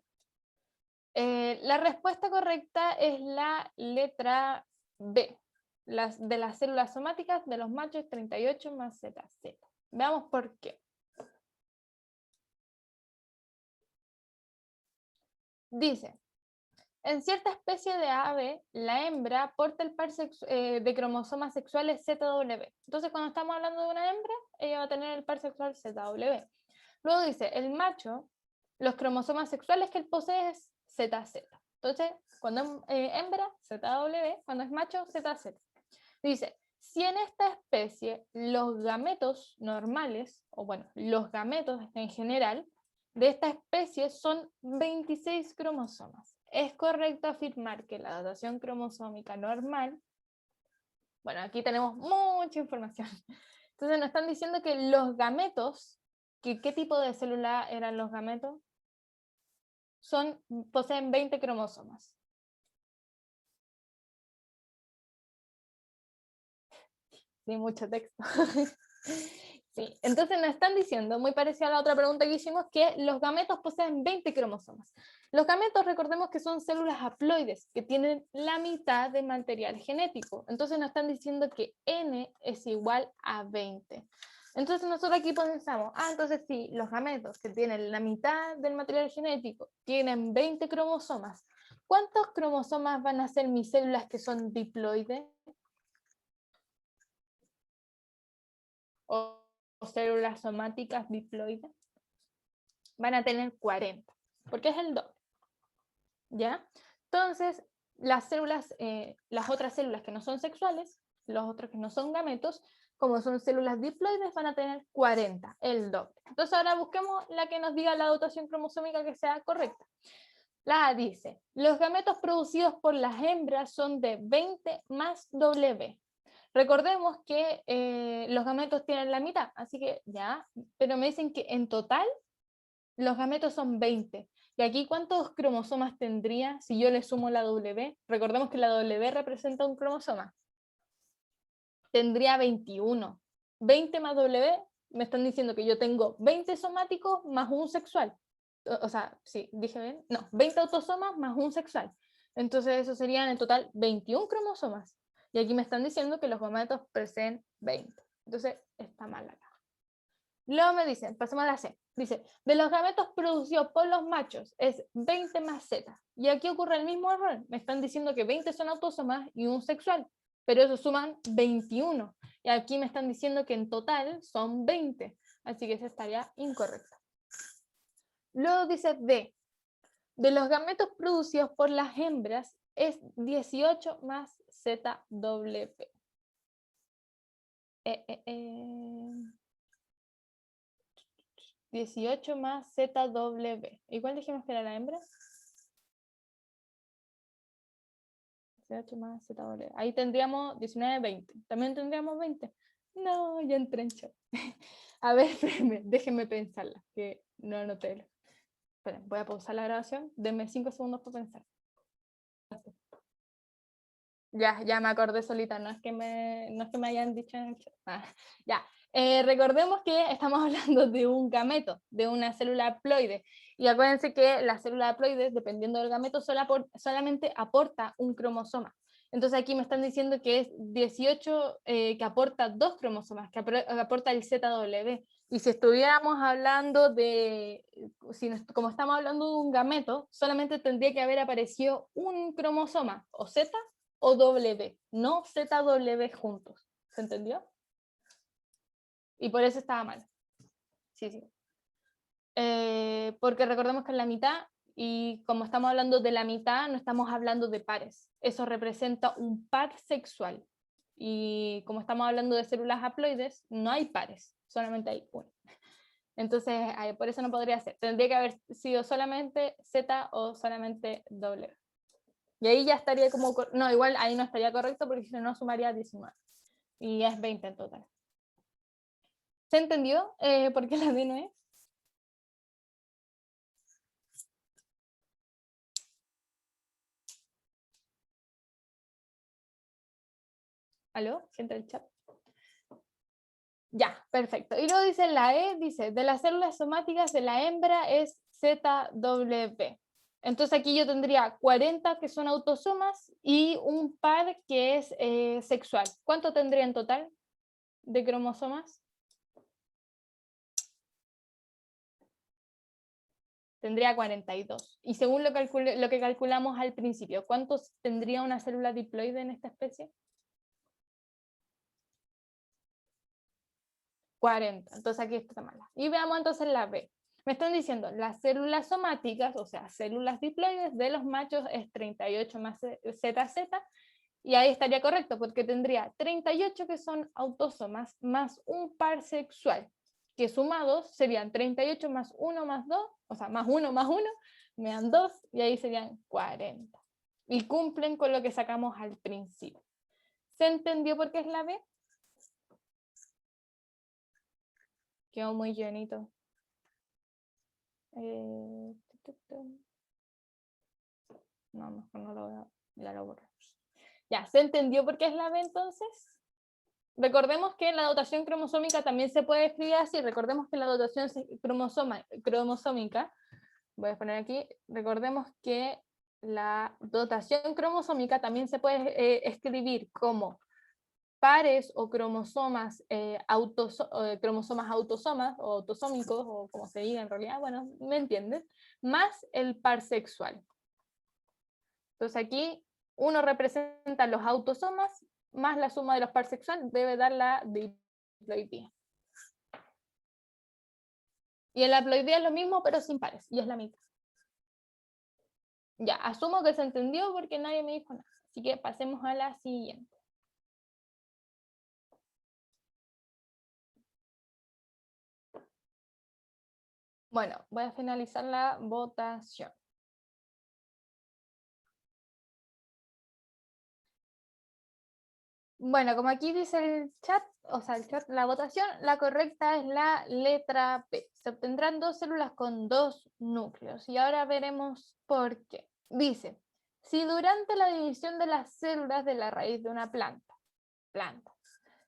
La respuesta correcta es la letra B, de las células somáticas de los machos 38 más ZZ. Veamos por qué. Dice, en cierta especie de ave, la hembra porta el par de cromosomas sexuales ZW. Entonces, cuando estamos hablando de una hembra, ella va a tener el par sexual ZW. Luego dice, el macho, los cromosomas sexuales que él posee es ZZ. Entonces, cuando es hembra, ZW, cuando es macho, ZZ. Dice, si en esta especie los gametos normales, o bueno, los gametos en general, de esta especie son 26 cromosomas. Es correcto afirmar que la dotación cromosómica normal, bueno, aquí tenemos mucha información. Entonces nos están diciendo que los gametos, ¿qué tipo de célula eran los gametos? Poseen 20 cromosomas. Sí, mucho texto. Sí, entonces nos están diciendo, muy parecido a la otra pregunta que hicimos, que los gametos poseen 20 cromosomas. Los gametos, recordemos que son células haploides, que tienen la mitad de material genético. Entonces nos están diciendo que N es igual a 20. Entonces nosotros aquí pensamos, entonces sí, los gametos que tienen la mitad del material genético tienen 20 cromosomas. ¿Cuántos cromosomas van a ser mis células que son diploides? O células somáticas diploides, van a tener 40, porque es el doble. ¿Ya? Entonces, las células, las otras células que no son sexuales, los otros que no son gametos, como son células diploides, van a tener 40, el doble. Entonces ahora busquemos la que nos diga la dotación cromosómica que sea correcta. La A dice, los gametos producidos por las hembras son de 20 más W. Recordemos que los gametos tienen la mitad, así que ya, pero me dicen que en total los gametos son 20. ¿Y aquí cuántos cromosomas tendría si yo le sumo la W? Recordemos que la W representa un cromosoma. Tendría 21. 20 más W, me están diciendo que yo tengo 20 somáticos más un sexual. O sea, sí, dije bien. No, 20 autosomas más un sexual. Entonces eso serían en total 21 cromosomas. Y aquí me están diciendo que los gametos poseen 20. Entonces está mal acá. Luego me dicen, pasemos a la C. Dice, de los gametos producidos por los machos es 20 más Z. Y aquí ocurre el mismo error. Me están diciendo que 20 son autosomas y un sexual, pero eso suman 21. Y aquí me están diciendo que en total son 20. Así que eso estaría incorrecto. Luego dice D. De los gametos producidos por las hembras es 18 más ZW. 18 más ZW. ¿Igual dijimos que era la hembra? 18 más ZW. Ahí tendríamos 19, 20. También tendríamos 20. No, ya entré en shock. A ver, espérenme, déjenme pensarla, que no anoté. Esperen, voy a pausar la grabación. Denme 5 segundos para pensar. Ya me acordé solita, no es que me hayan dicho en el chat. Ya. Recordemos que estamos hablando de un gameto, de una célula haploide. Y acuérdense que la célula haploide, dependiendo del gameto, solamente aporta un cromosoma. Entonces aquí me están diciendo que es 18 que aporta 2 cromosomas, que aporta el ZW. Y si estuviéramos hablando como estamos hablando de un gameto, solamente tendría que haber aparecido un cromosoma, o Z o W, no ZW juntos. ¿Se entendió? Y por eso estaba mal. Sí. Porque recordemos que en la mitad, y como estamos hablando de la mitad, no estamos hablando de pares. Eso representa un par sexual. Y como estamos hablando de células haploides, no hay pares, solamente hay uno. Entonces, por eso no podría ser. Tendría que haber sido solamente Z o solamente W. Y ahí ya estaría como... No, igual ahí no estaría correcto porque si no sumaría 19. Y es 20 en total. ¿Se entendió por qué la D no es? ¿Aló? ¿Siente el chat? Ya, perfecto. Y luego dice la E, dice, de las células somáticas de la hembra es ZW. Entonces aquí yo tendría 40 que son autosomas y un par que es sexual. ¿Cuánto tendría en total de cromosomas? Tendría 42. Y según lo que calculamos al principio, ¿cuántos tendría una célula diploide en esta especie? 40. Entonces aquí está mala. Y veamos entonces la B. Me están diciendo, las células somáticas, o sea, células diploides de los machos es 38 más ZZ, y ahí estaría correcto, porque tendría 38 que son autosomas más un par sexual, que sumados serían 38 más 1 más 2, o sea, más 1 más 1, me dan 2, y ahí serían 40. Y cumplen con lo que sacamos al principio. ¿Se entendió por qué es la B? Quedó muy llenito. No, mejor no lo voy a... Ya lo borré. Ya, ¿se entendió por qué es la B entonces? Recordemos que la dotación cromosómica también se puede escribir así. Recordemos que la dotación cromosómica, voy a poner aquí, recordemos que la dotación cromosómica también se puede escribir como pares o cromosomas, cromosomas autosomas o autosómicos, o como se diga en realidad, bueno, ¿me entienden? Más el par sexual. Entonces aquí uno representa los autosomas más la suma de los par sexual debe dar la diploidía. Y en la haploidía es lo mismo, pero sin pares, y es la mitad. Ya, asumo que se entendió porque nadie me dijo nada. Así que pasemos a la siguiente. Bueno, voy a finalizar la votación. Bueno, como aquí dice el chat, o sea, el chat, la votación, la correcta es la letra P. Se obtendrán 2 células con 2 núcleos. Y ahora veremos por qué. Dice, si durante la división de las células de la raíz de una planta,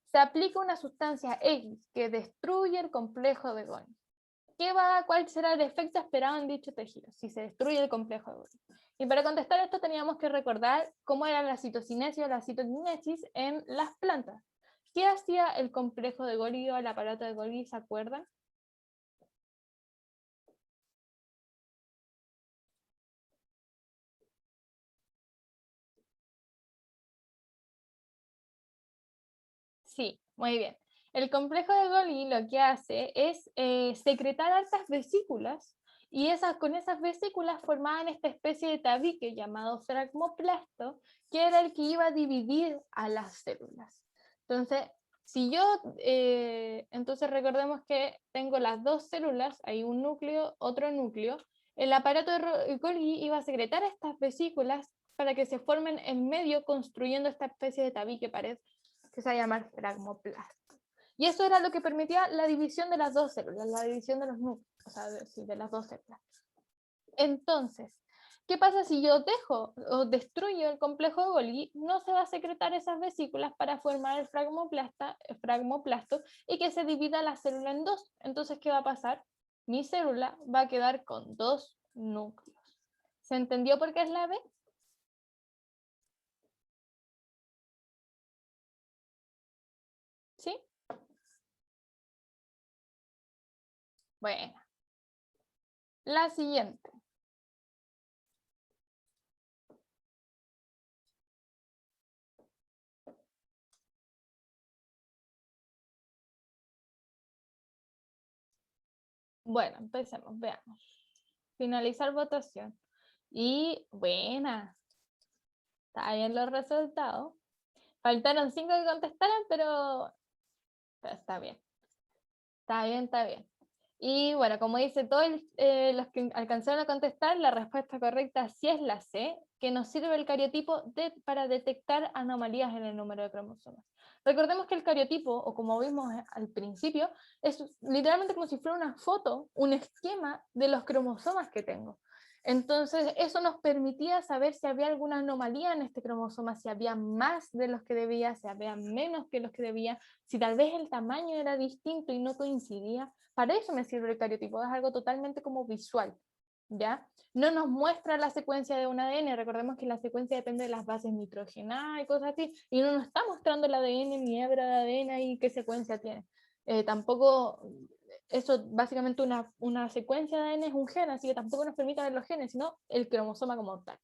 se aplica una sustancia X que destruye el complejo de Golgi, ¿cuál será el efecto esperado en dicho tejido si se destruye el complejo de Golgi? Y para contestar esto teníamos que recordar cómo era la citocinesis o la citoquinesis en las plantas. ¿Qué hacía el complejo de Golgi o el aparato de Golgi? ¿Se acuerdan? Sí, muy bien. El complejo de Golgi lo que hace es secretar altas vesículas y con esas vesículas formaban esta especie de tabique llamado fragmoplasto, que era el que iba a dividir a las células. Entonces, entonces recordemos que tengo las dos células, hay un núcleo, otro núcleo. El aparato de Golgi iba a secretar estas vesículas para que se formen en medio construyendo esta especie de tabique pared que se va a llamar fragmoplasto. Y eso era lo que permitía la división de las dos células, la división de los núcleos, o sea, de las dos células. Entonces, ¿qué pasa si yo dejo o destruyo el complejo de Golgi? No se va a secretar esas vesículas para formar el fragmoplasto y que se divida la célula en dos. Entonces, ¿qué va a pasar? Mi célula va a quedar con dos núcleos. ¿Se entendió por qué es la B? ¿Sí? Bueno. La siguiente. Bueno, empecemos, veamos. Finalizar votación. Y buena. Está bien los resultados. Faltaron 5 que contestaran, pero está bien. Está bien, está bien. Y bueno, como dice todos los que alcanzaron a contestar, la respuesta correcta sí es la C, que nos sirve el cariotipo para detectar anomalías en el número de cromosomas. Recordemos que el cariotipo, o como vimos al principio, es literalmente como si fuera una foto, un esquema de los cromosomas que tengo. Entonces, eso nos permitía saber si había alguna anomalía en este cromosoma, si había más de los que debía, si había menos que los que debía, si tal vez el tamaño era distinto y no coincidía. Para eso me sirve el cariotipo, es algo totalmente como visual, ¿ya? No nos muestra la secuencia de un ADN, recordemos que la secuencia depende de las bases nitrogenadas y cosas así, y no nos está mostrando el ADN, ni hebra de ADN y qué secuencia tiene. Tampoco, eso básicamente una secuencia de ADN es un gen, así que tampoco nos permite ver los genes, sino el cromosoma como tal.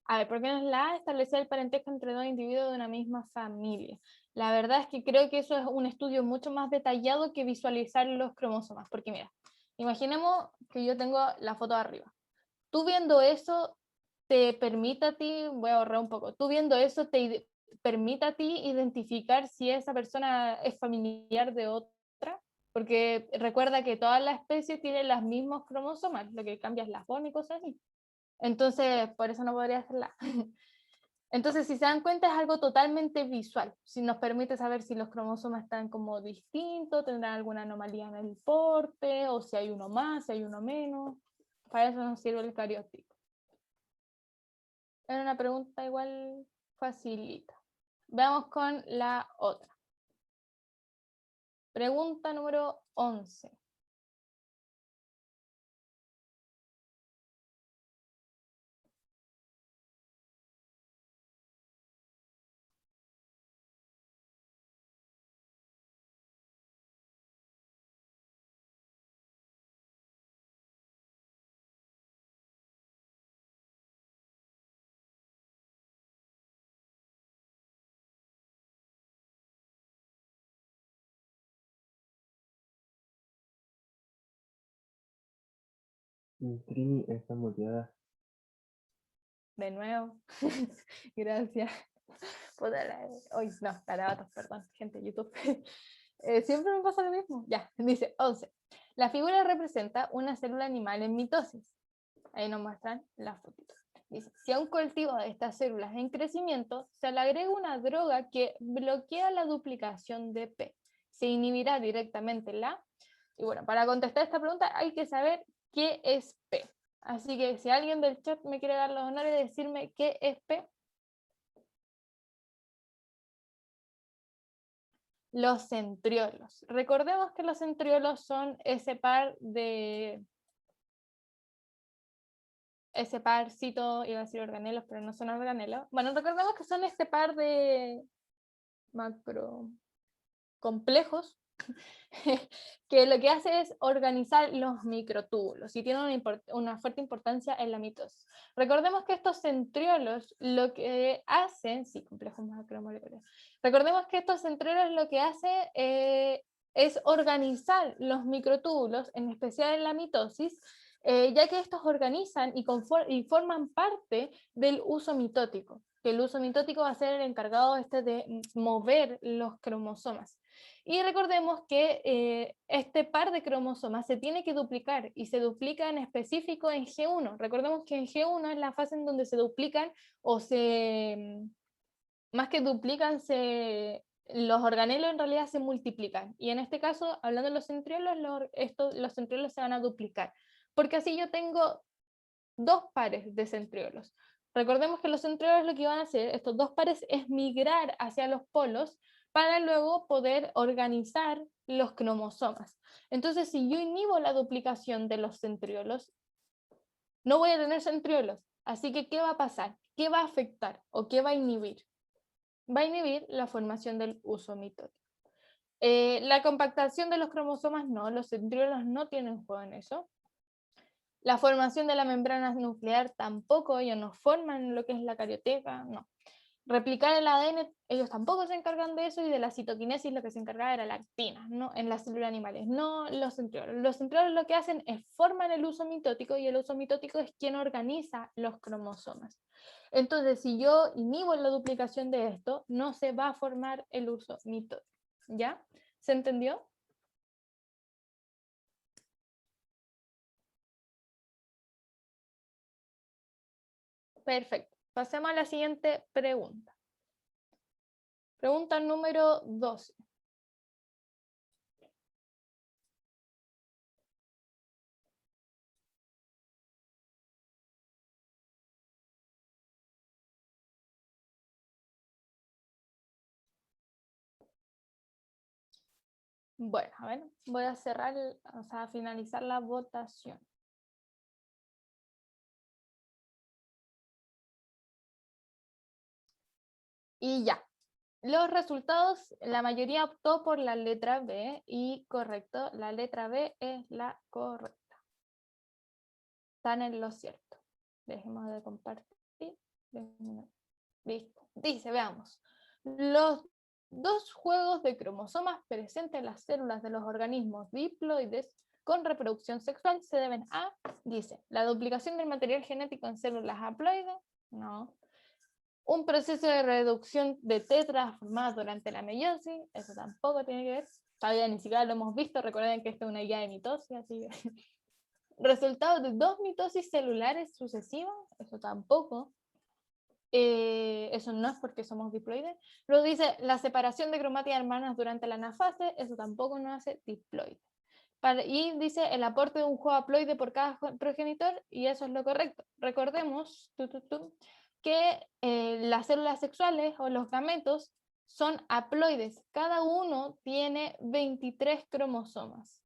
A ver, ¿por qué no es la A? Establecer el parentesco entre dos individuos de una misma familia. La verdad es que creo que eso es un estudio mucho más detallado que visualizar los cromosomas, porque mira, imaginemos que yo tengo la foto de arriba. Tú viendo eso te permite a ti, voy a ahorrar un poco, tú viendo eso te permite a ti identificar si esa persona es familiar de otra, porque recuerda que todas las especies tienen los mismos cromosomas, lo que cambia es la forma y cosas así. Entonces, por eso no podría hacerla. Entonces, si se dan cuenta, es algo totalmente visual. Si nos permite saber si los cromosomas están como distintos, tendrán alguna anomalía en el porte, o si hay uno más, si hay uno menos. Para eso nos sirve el cariótipo. Era una pregunta igual facilita. Veamos con la otra. Pregunta número 11. Trini está muteada. De nuevo. Gracias. Hoy no, garabatos, perdón, gente de YouTube. Siempre me pasa lo mismo. Ya, dice 11. La figura representa una célula animal en mitosis. Ahí nos muestran la fotito. Dice, si a un cultivo de estas células en crecimiento se le agrega una droga que bloquea la duplicación de P, se inhibirá directamente la... Y bueno, para contestar esta pregunta hay que saber qué es P. Así que si alguien del chat me quiere dar los honores de decirme qué es P. Los centriolos. Recordemos que los centriolos son ese parcito, iba a decir organelos, pero no son organelos. Bueno, recordemos que son este par de macrocomplejos que lo que hace es organizar los microtúbulos y tiene una fuerte importancia en la mitosis. Recordemos que estos centriolos lo que hacen, sí, complejos macromoleculares, recordemos que estos centriolos lo que hacen es organizar los microtúbulos, en especial en la mitosis, ya que estos organizan y forman parte del uso mitótico, que el uso mitótico va a ser el encargado de mover los cromosomas. Y recordemos que este par de cromosomas se tiene que duplicar y se duplica en específico en G1. Recordemos que en G1 es la fase en donde se duplican más que duplican, los organelos en realidad se multiplican. Y en este caso, hablando de los centriolos, los centriolos se van a duplicar. Porque así yo tengo dos pares de centriolos. Recordemos que los centriolos lo que van a hacer, estos dos pares, es migrar hacia los polos para luego poder organizar los cromosomas. Entonces, si yo inhibo la duplicación de los centriolos, no voy a tener centriolos. Así que, ¿qué va a pasar? ¿Qué va a afectar o qué va a inhibir? Va a inhibir la formación del uso mitótico. La compactación de los cromosomas no, los centriolos no tienen juego en eso. La formación de la membrana nuclear tampoco, ellos no forman lo que es la carioteca, no. Replicar el ADN, ellos tampoco se encargan de eso, y de la citoquinesis lo que se encargaba era la actina, ¿no? En las células animales, no los centriolos. Los centriolos lo que hacen es formar el uso mitótico, y el uso mitótico es quien organiza los cromosomas. Entonces, si yo inhibo la duplicación de esto, no se va a formar el uso mitótico, ¿ya? ¿Se entendió? Perfecto. Pasemos a la siguiente pregunta. Pregunta número 12. Bueno, a ver, voy a cerrar, a finalizar la votación. Y ya. Los resultados, la mayoría optó por la letra B, y correcto, la letra B es la correcta. Están en lo cierto. Dejemos de compartir. Listo. Dice, veamos. Los dos juegos de cromosomas presentes en las células de los organismos diploides con reproducción sexual se deben a, dice, la duplicación del material genético en células haploides, no. Un proceso de reducción de tetra formado durante la meiosis, eso tampoco tiene que ver, todavía ni siquiera lo hemos visto, recuerden que esta es una guía de mitosis, así que... Resultado de dos mitosis celulares sucesivas, eso tampoco. Eso no es porque somos diploides. Luego dice la separación de cromátidas hermanas durante la anafase, eso tampoco nos hace diploide. Y dice el aporte de un juego haploide por cada progenitor, y eso es lo correcto. Recordemos que las células sexuales o los gametos son haploides. Cada uno tiene 23 cromosomas.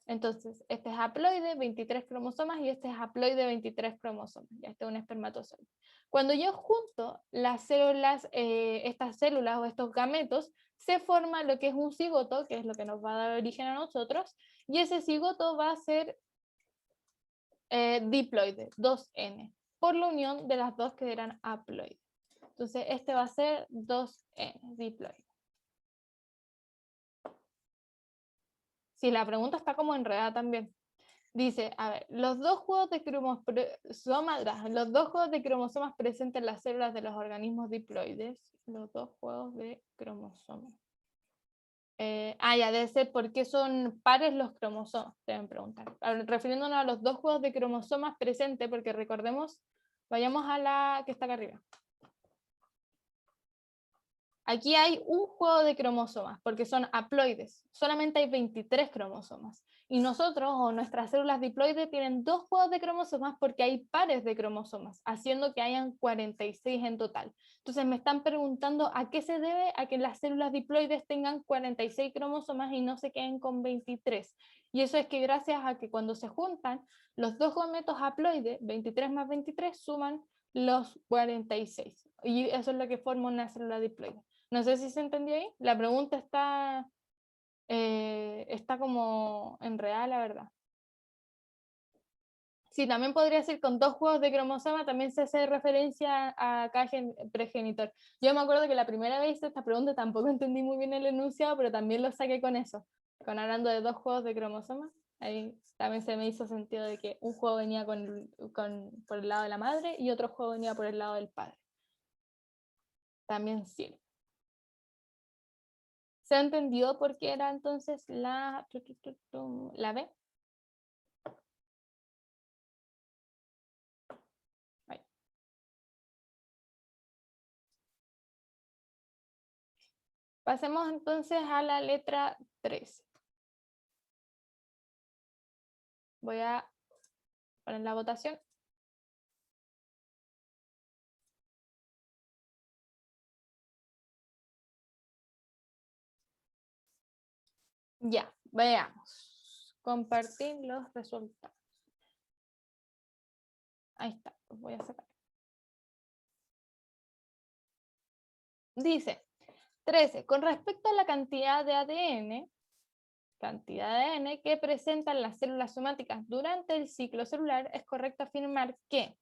Entonces, este es haploide, 23 cromosomas, y este es haploide, 23 cromosomas. Ya, este es un espermatozoide. Cuando yo junto las células, estas células o estos gametos, se forma lo que es un cigoto, que es lo que nos va a dar origen a nosotros, y ese cigoto va a ser diploide, 2N, por la unión de las dos que eran haploide. Entonces, este va a ser 2N, diploide. Sí, la pregunta está como enredada también. Dice, a ver, los dos juegos de cromosomas presentes en las células de los organismos diploides, los dos juegos de cromosomas. Ya debe ser por qué son pares los cromosomas, deben preguntar. Refiriéndonos a los dos juegos de cromosomas presentes, porque recordemos, vayamos a la que está acá arriba. Aquí hay un juego de cromosomas, porque son haploides. Solamente hay 23 cromosomas. Y nosotros, o nuestras células diploides, tienen dos juegos de cromosomas porque hay pares de cromosomas, haciendo que hayan 46 en total. Entonces me están preguntando a qué se debe a que las células diploides tengan 46 cromosomas y no se queden con 23. Y eso es que gracias a que cuando se juntan, los dos gametos haploides, 23 más 23, suman los 46. Y eso es lo que forma una célula diploide. No sé si se entendió ahí. La pregunta está como enredada, la verdad. Sí, también podría ser con dos juegos de cromosoma, también se hace referencia a cada progenitor. Yo me acuerdo que la primera vez hice esta pregunta tampoco entendí muy bien el enunciado, pero también lo saqué con eso, con hablando de dos juegos de cromosoma. Ahí también se me hizo sentido de que un juego venía por el lado de la madre y otro juego venía por el lado del padre. También sirve. ¿Se entendió por qué era entonces la B? Ahí. Pasemos entonces a la letra 13. Voy a poner la votación. Ya, veamos. Compartir los resultados. Ahí está, los voy a sacar. Dice, 13. Con respecto a la cantidad de ADN que presentan las células somáticas durante el ciclo celular, es correcto afirmar que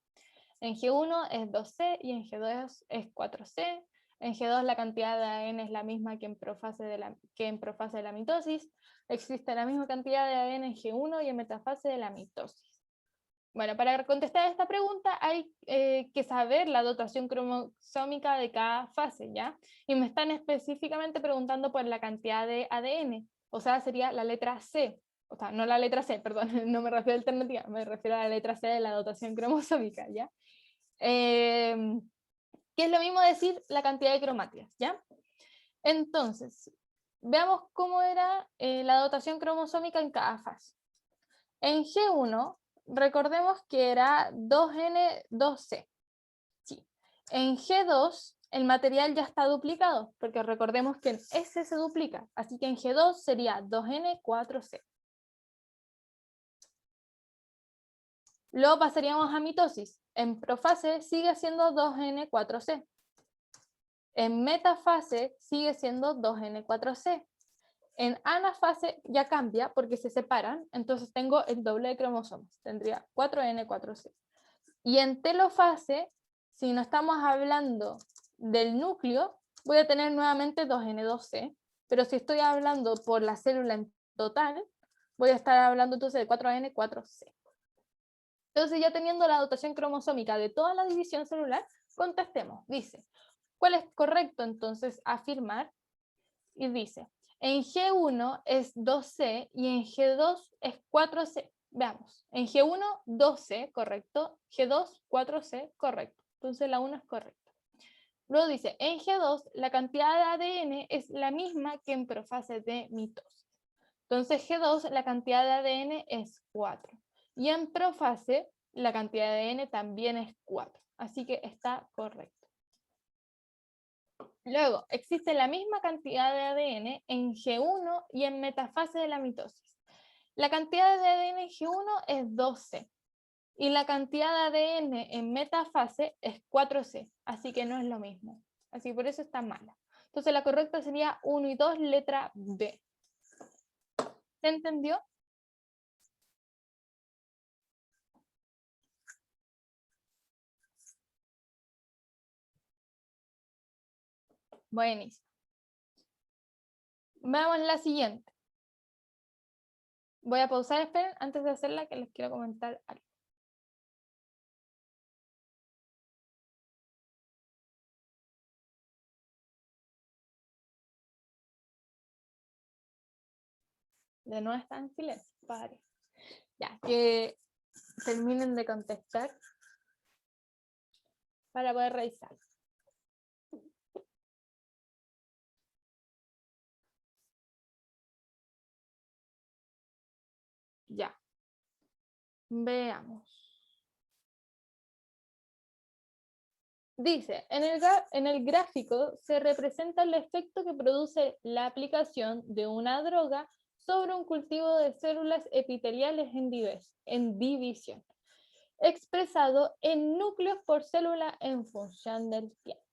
en G1 es 2C y en G2 es 4C. En G2 la cantidad de ADN es la misma que en profase de la mitosis. Existe la misma cantidad de ADN en G1 y en metafase de la mitosis. Bueno, para contestar esta pregunta hay que saber la dotación cromosómica de cada fase, ¿ya? Y me están específicamente preguntando por la cantidad de ADN, o sea, sería la letra C. O sea, no la letra C, perdón, no me refiero a alternativa, me refiero a la letra C de la dotación cromosómica, ¿ya? Que es lo mismo decir la cantidad de cromátidas, ¿ya? Entonces, veamos cómo era la dotación cromosómica en cada fase. En G1, recordemos que era 2N, 2C. Sí. En G2, el material ya está duplicado, porque recordemos que en S se duplica, así que en G2 sería 2N, 4C. Luego pasaríamos a mitosis. En profase sigue siendo 2N, 4C. En metafase sigue siendo 2N4C. En anafase ya cambia porque se separan, entonces tengo el doble de cromosomas, tendría 4N4C. Y en telofase, si no estamos hablando del núcleo, voy a tener nuevamente 2N2C, pero si estoy hablando por la célula en total, voy a estar hablando entonces de 4N4C. Entonces ya teniendo la dotación cromosómica de toda la división celular, contestemos. Dice, ¿cuál es correcto entonces afirmar? Y dice, en G1 es 2C y en G2 es 4C. Veamos, en G1 2C, correcto, G2 4C, correcto. Entonces la 1 es correcta. Luego dice, en G2 la cantidad de ADN es la misma que en profase de mitosis. Entonces G2 la cantidad de ADN es 4. Y en profase la cantidad de ADN también es 4. Así que está correcto. Luego, existe la misma cantidad de ADN en G1 y en metafase de la mitosis. La cantidad de ADN en G1 es 2C y la cantidad de ADN en metafase es 4C, así que no es lo mismo. Así que por eso está mala. Entonces la correcta sería 1 y 2, letra B. ¿Se entendió? Buenísimo. Veamos la siguiente. Voy a pausar, esperen, antes de hacerla que les quiero comentar algo. De nuevo está en silencio, padre. Ya, que terminen de contestar para poder revisar. Ya. Veamos. Dice, en el gráfico se representa el efecto que produce la aplicación de una droga sobre un cultivo de células epiteliales en división, expresado en núcleos por célula en función del tiempo.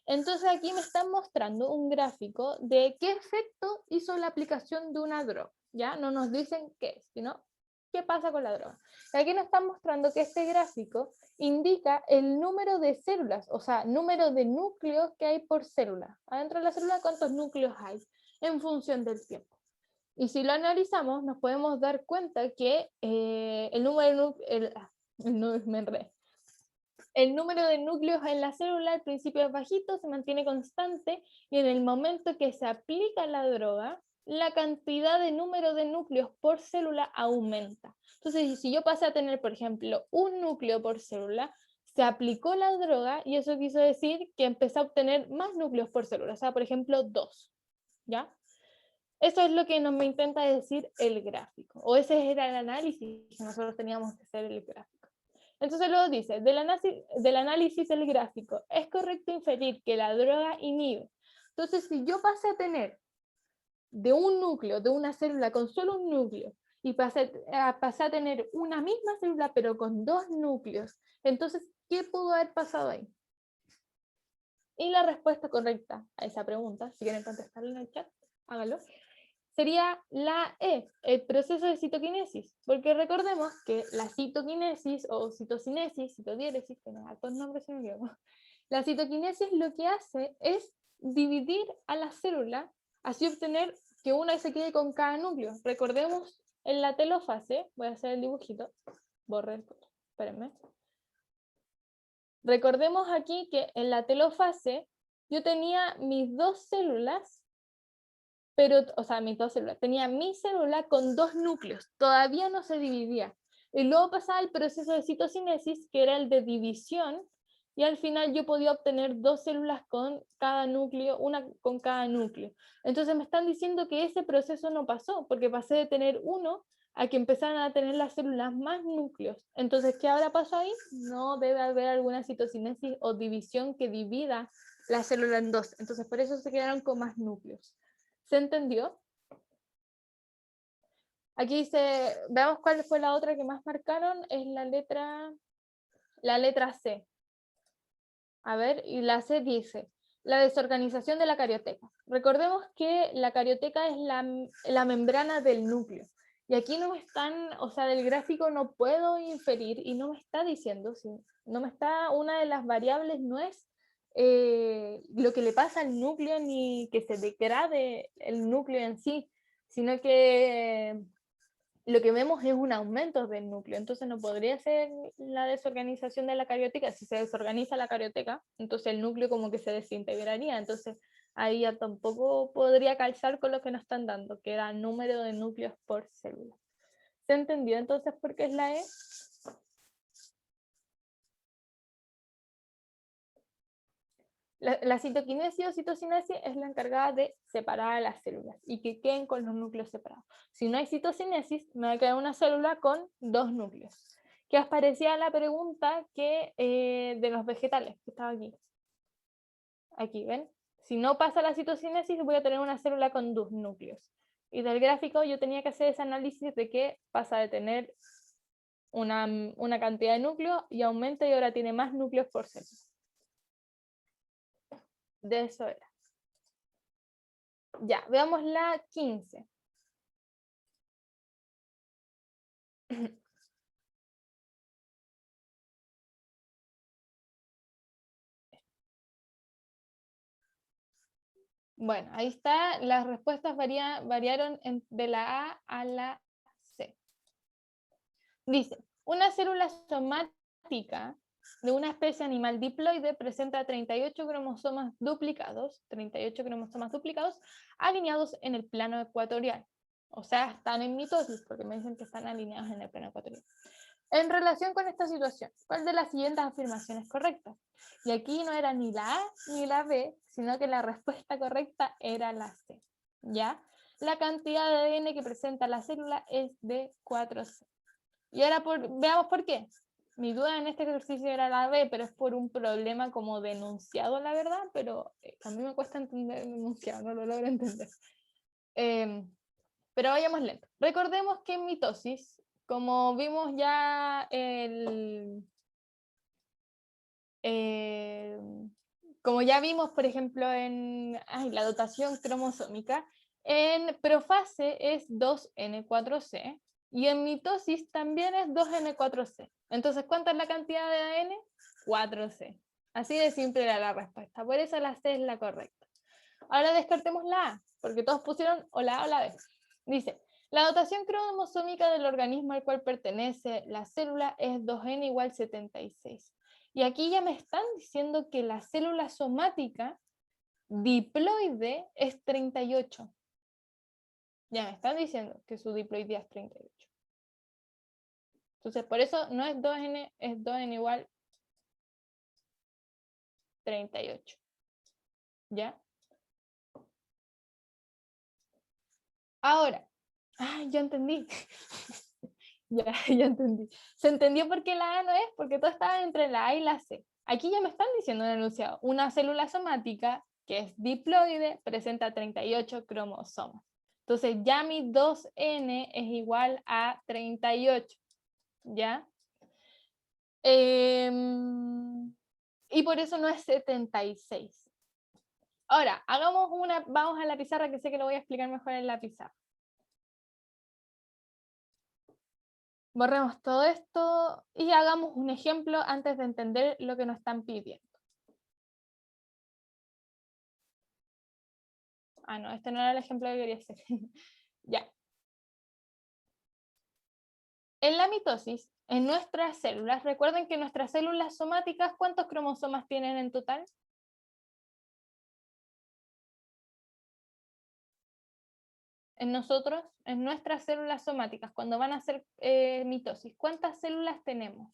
Entonces aquí me están mostrando un gráfico de qué efecto hizo la aplicación de una droga. Ya no nos dicen qué es, sino qué pasa con la droga. Y aquí nos están mostrando que este gráfico indica el número de células, o sea, número de núcleos que hay por célula. Adentro de la célula, ¿cuántos núcleos hay? En función del tiempo. Y si lo analizamos, nos podemos dar cuenta que el número de núcleos en la célula al principio es bajito, se mantiene constante, y en el momento que se aplica la droga, la cantidad de número de núcleos por célula aumenta. Entonces, si yo pasé a tener, por ejemplo, un núcleo por célula, se aplicó la droga y eso quiso decir que empecé a obtener más núcleos por célula, o sea, por ejemplo, 2, ¿ya? Eso es lo que me intenta decir el gráfico, o ese era el análisis que nosotros teníamos que hacer el gráfico. Entonces luego dice, del análisis del gráfico, es correcto inferir que la droga inhibe. Entonces, si yo pasé a tener de un núcleo, de una célula con solo un núcleo, y pasé a tener una misma célula pero con 2 núcleos, entonces, ¿qué pudo haber pasado ahí? Y la respuesta correcta a esa pregunta, si quieren contestarla en el chat, háganlo, sería la E, el proceso de citoquinesis, porque recordemos que la citoquinesis o citocinesis, citodiéresis, tiene altos nombres en griego, la citoquinesis lo que hace es dividir a la célula, así obtener que una se quede con cada núcleo. Recordemos en la telófase, voy a hacer el dibujito, borre, espérenme. Recordemos aquí que en la telófase yo tenía mis 2 células, pero, o sea, mis 2 células, tenía mi célula con 2 núcleos, todavía no se dividía. Y luego pasaba el proceso de citocinesis, que era el de división, y al final yo podía obtener 2 células con cada núcleo, una con cada núcleo. Entonces me están diciendo que ese proceso no pasó, porque pasé de tener uno a que empezaran a tener las células más núcleos. Entonces, ¿qué habrá pasado ahí? No debe haber alguna citocinesis o división que divida la célula en 2. Entonces, por eso se quedaron con más núcleos. ¿Se entendió? Aquí dice, veamos cuál fue la otra que más marcaron, es la letra C. A ver, y la C dice, la desorganización de la carioteca. Recordemos que la carioteca es la membrana del núcleo. Y aquí no me están, o sea, del gráfico no puedo inferir y no me está diciendo, no me está, una de las variables no es lo que le pasa al núcleo ni que se degrade el núcleo en sí, sino que lo que vemos es un aumento del núcleo, entonces no podría ser la desorganización de la carioteca. Si se desorganiza la carioteca, entonces el núcleo como que se desintegraría, entonces ahí ya tampoco podría calzar con lo que nos están dando, que era el número de núcleos por célula. ¿Se entendió entonces por qué es la E? La citoquinesis o citocinesis es la encargada de separar a las células y que queden con los núcleos separados. Si no hay citocinesis, me va a quedar una célula con 2 núcleos. Que os parecía la pregunta que, de los vegetales, que estaba aquí. Aquí, ¿ven? Si no pasa la citocinesis, voy a tener una célula con 2 núcleos. Y del gráfico yo tenía que hacer ese análisis de que pasa de tener una cantidad de núcleos y aumenta y ahora tiene más núcleos por célula. De eso era. Ya, veamos la 15. Bueno, ahí está, las respuestas variaron de la A a la C. Dice, una célula somática de una especie animal diploide presenta 38 cromosomas duplicados, alineados en el plano ecuatorial. O sea, están en mitosis, porque me dicen que están alineados en el plano ecuatorial. En relación con esta situación, ¿cuál de las siguientes afirmaciones es correcta? Y aquí no era ni la A ni la B, sino que la respuesta correcta era la C. ¿Ya? La cantidad de ADN que presenta la célula es de 4C. Y ahora veamos por qué. Mi duda en este ejercicio era la B, pero es por un problema como de enunciado, la verdad, pero a mí me cuesta entender el enunciado, no lo logro entender. Pero vayamos lento. Recordemos que en mitosis, como vimos ya como ya vimos, por ejemplo, en la dotación cromosómica, en profase es 2N4C y en mitosis también es 2N4C. Entonces, ¿cuánta es la cantidad de ADN? 4C. Así de simple era la respuesta. Por eso la C es la correcta. Ahora descartemos la A, porque todos pusieron o la A o la B. Dice, la dotación cromosómica del organismo al cual pertenece la célula es 2N igual 76. Y aquí ya me están diciendo que la célula somática diploide es 38. Ya me están diciendo que su diploidía es 38. Entonces, por eso no es 2N, es 2N igual 38. ¿Ya? Ahora, ya entendí. ya entendí. Se entendió por qué la A no es, porque todo estaba entre la A y la C. Aquí ya me están diciendo en el enunciado, una célula somática que es diploide presenta 38 cromosomas. Entonces ya mi 2N es igual a 38, ¿ya? Y por eso no es 76. Ahora, vamos a la pizarra, que sé que lo voy a explicar mejor en la pizarra. Borremos todo esto y hagamos un ejemplo antes de entender lo que nos están pidiendo. No, este no era el ejemplo que quería hacer. Ya. En la mitosis, en nuestras células, recuerden que nuestras células somáticas, ¿cuántos cromosomas tienen en total? En nosotros, en nuestras células somáticas, cuando van a hacer mitosis, ¿cuántas células tenemos?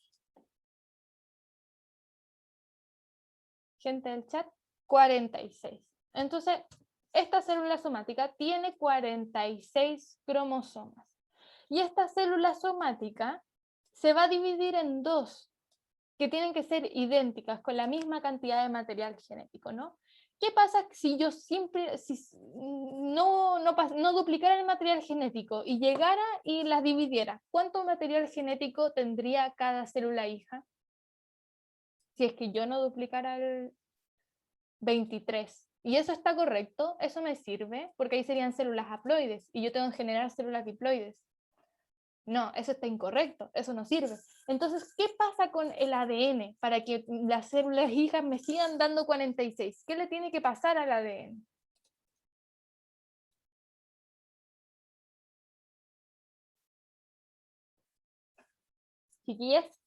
Gente del chat, 46. Entonces, esta célula somática tiene 46 cromosomas. Y esta célula somática se va a dividir en dos, que tienen que ser idénticas, con la misma cantidad de material genético, ¿no? ¿Qué pasa si yo no duplicara el material genético y llegara y las dividiera? ¿Cuánto material genético tendría cada célula hija? Si es que yo no duplicara el 23. ¿Y eso está correcto? ¿Eso me sirve? Porque ahí serían células haploides y yo tengo que generar células diploides. No, eso está incorrecto, eso no sirve. Entonces, ¿qué pasa con el ADN para que las células hijas me sigan dando 46? ¿Qué le tiene que pasar al ADN? Chiquillas,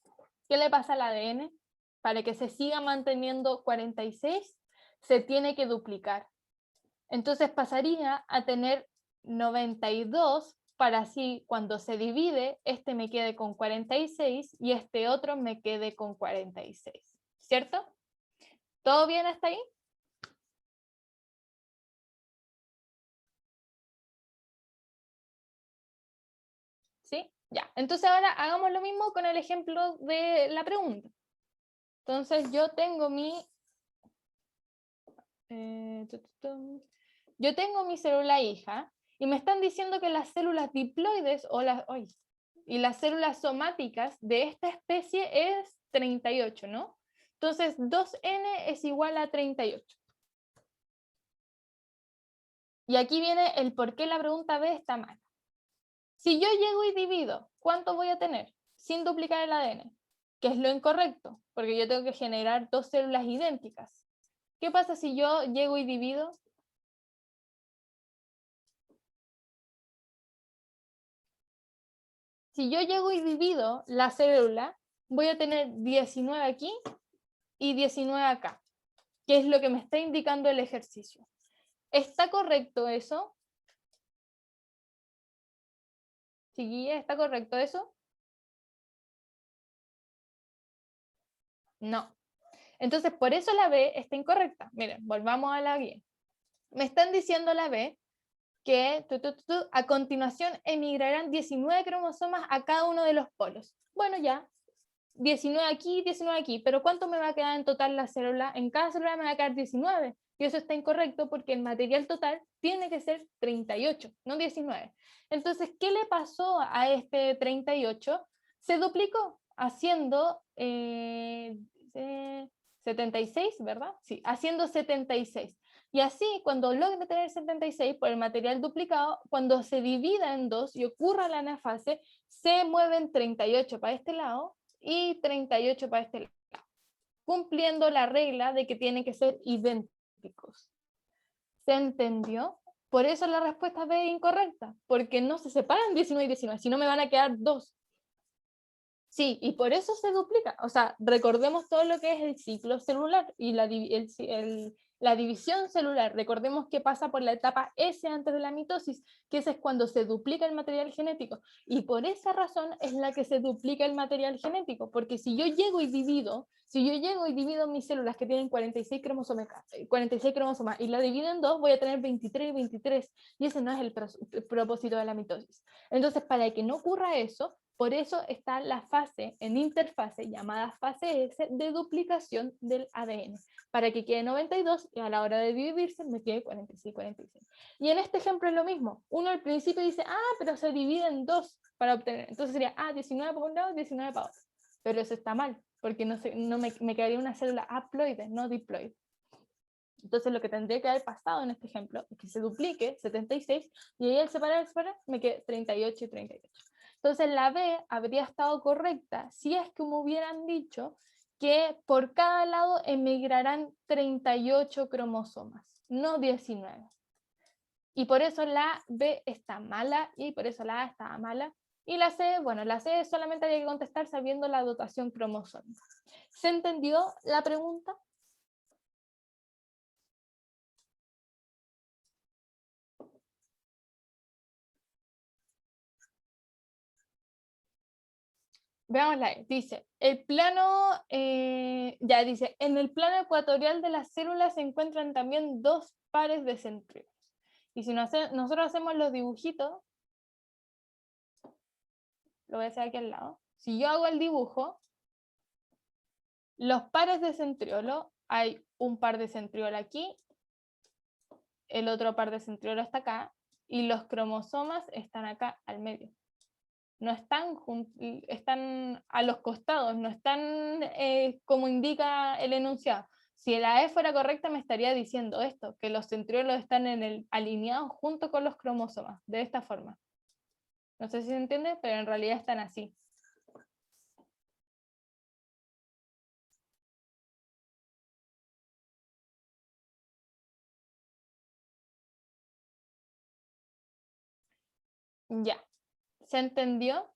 ¿qué le pasa al ADN? Para que se siga manteniendo 46, se tiene que duplicar. Entonces pasaría a tener 92 para así cuando se divide, este me quede con 46 y este otro me quede con 46. ¿Cierto? ¿Todo bien hasta ahí? ¿Sí? Ya. Entonces ahora hagamos lo mismo con el ejemplo de la pregunta. Entonces yo tengo yo tengo mi célula hija y me están diciendo que las células diploides y las células somáticas de esta especie es 38, ¿no? Entonces 2N es igual a 38. Y aquí viene el por qué la pregunta B está mal. Si yo llego y divido, ¿cuánto voy a tener? Sin duplicar el ADN, que es lo incorrecto, porque yo tengo que generar dos células idénticas. ¿Qué pasa si yo llego y divido? Si yo llego y divido la célula, voy a tener 19 aquí y 19 acá, que es lo que me está indicando el ejercicio. ¿Está correcto eso? Chiquilla, ¿está correcto eso? No. Entonces, por eso la B está incorrecta. Miren, volvamos a la guía. Me están diciendo la B que a continuación emigrarán 19 cromosomas a cada uno de los polos. Bueno, ya, 19 aquí, pero ¿cuánto me va a quedar en total la célula? En cada célula me va a quedar 19, y eso está incorrecto porque el material total tiene que ser 38, no 19. Entonces, ¿qué le pasó a este 38? Se duplicó haciendo 76, ¿verdad? Sí, haciendo 76. Y así, cuando logre tener 76 por el material duplicado, cuando se divida en dos y ocurra la anafase, se mueven 38 para este lado y 38 para este lado, cumpliendo la regla de que tienen que ser idénticos. ¿Se entendió? Por eso la respuesta B es incorrecta, porque no se separan 19 y 19, si no me van a quedar 2. Sí, y por eso se duplica. O sea, recordemos todo lo que es el ciclo celular y la división celular. Recordemos que pasa por la etapa S antes de la mitosis, que ese es cuando se duplica el material genético. Y por esa razón es la que se duplica el material genético, porque si yo llego y divido mis células que tienen 46 cromosomas y la divido en dos, voy a tener 23 y 23. Y ese no es el propósito de la mitosis. Entonces, para que no ocurra eso, por eso está la fase en interfase llamada fase S de duplicación del ADN, para que quede 92 y a la hora de dividirse me quede 46, 46. Y en este ejemplo es lo mismo. Uno al principio dice, pero se divide en dos para obtener. Entonces sería 19 para un lado, 19 para otro. Pero eso está mal, porque me quedaría una célula haploide, no diploide. Entonces lo que tendría que haber pasado en este ejemplo es que se duplique 76 y ahí al separar me quede 38 y 38. Entonces la B habría estado correcta si es que me hubieran dicho que por cada lado emigrarán 38 cromosomas, no 19. Y por eso la B está mala y por eso la A estaba mala. Y la C, bueno, la C solamente había que contestar sabiendo la dotación cromosómica. ¿Se entendió la pregunta? Veámosla, dice, el plano, dice, en el plano ecuatorial de las células se encuentran también dos pares de centriolos. Y si nosotros hacemos los dibujitos, lo voy a hacer aquí al lado, si yo hago el dibujo, los pares de centriolo, hay un par de centriolo aquí, el otro par de centriolo está acá, y los cromosomas están acá al medio. No están, están a los costados, no están como indica el enunciado. Si la E fuera correcta me estaría diciendo esto, que los centriolos están alineados junto con los cromosomas, de esta forma. No sé si se entiende, pero en realidad están así. Ya. ¿Se entendió?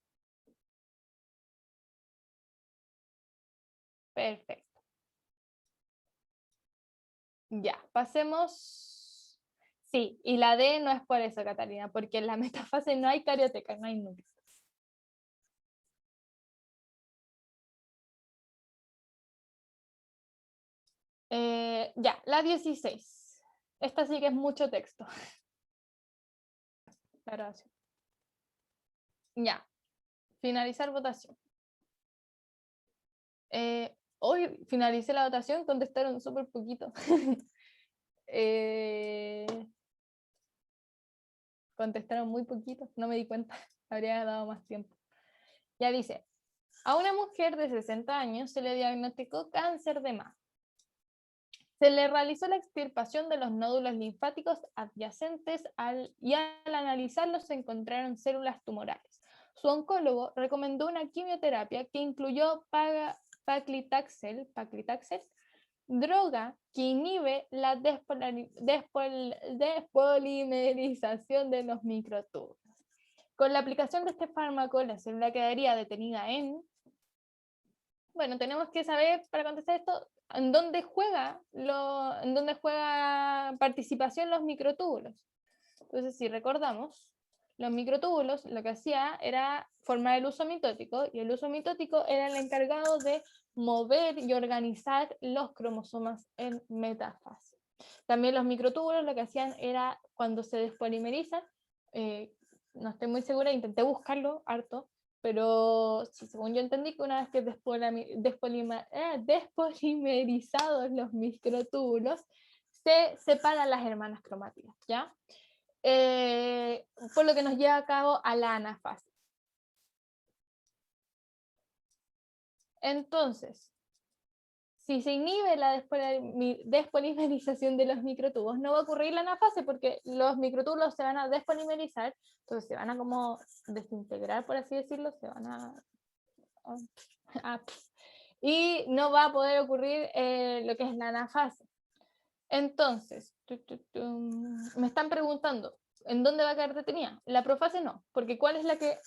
Perfecto. Ya, pasemos. Sí, y la D no es por eso, Catalina, porque en la metafase no hay carioteca, no hay núcleo. Ya, la 16. Esta sí que es mucho texto. Gracias. Ya, finalizar votación. Hoy finalicé la votación, contestaron súper poquito. Contestaron muy poquito, no me di cuenta, habría dado más tiempo. Ya dice, a una mujer de 60 años se le diagnosticó cáncer de mama. Se le realizó la extirpación de los nódulos linfáticos adyacentes y al analizarlos se encontraron células tumorales. Su oncólogo recomendó una quimioterapia que incluyó paclitaxel, droga que inhibe la despolimerización de los microtúbulos. Con la aplicación de este fármaco, la célula quedaría detenida bueno, tenemos que saber, para contestar esto, en dónde juega participación los microtúbulos. Entonces, si recordamos, los microtúbulos lo que hacía era formar el uso mitótico, y el uso mitótico era el encargado de mover y organizar los cromosomas en metafase. También los microtúbulos lo que hacían era, cuando se despolimerizan, no estoy muy segura, intenté buscarlo harto, pero sí, según yo entendí que una vez que despolimerizados los microtúbulos, se separan las hermanas cromáticas, ¿ya? Por lo que nos lleva a cabo a la anafase. Entonces, si se inhibe la despolimerización de los microtubos, no va a ocurrir la anafase porque los microtúbulos se van a despolimerizar, entonces se van a como desintegrar, por así decirlo, se van y no va a poder ocurrir lo que es la anafase. Entonces, me están preguntando, ¿en dónde va a quedar detenida? La profase no, porque ¿cuál es la que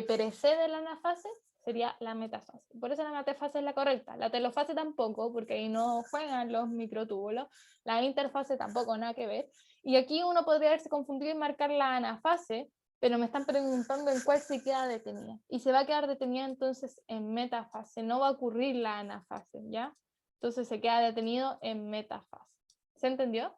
precede la anafase? Sería la metafase. Por eso la metafase es la correcta. La telofase tampoco, porque ahí no juegan los microtúbulos. La interfase tampoco, nada que ver. Y aquí uno podría haberse confundido y marcar la anafase, pero me están preguntando en cuál se queda detenida. Y se va a quedar detenida entonces en metafase. No va a ocurrir la anafase, ¿ya? Entonces se queda detenido en metafase. ¿Se entendió?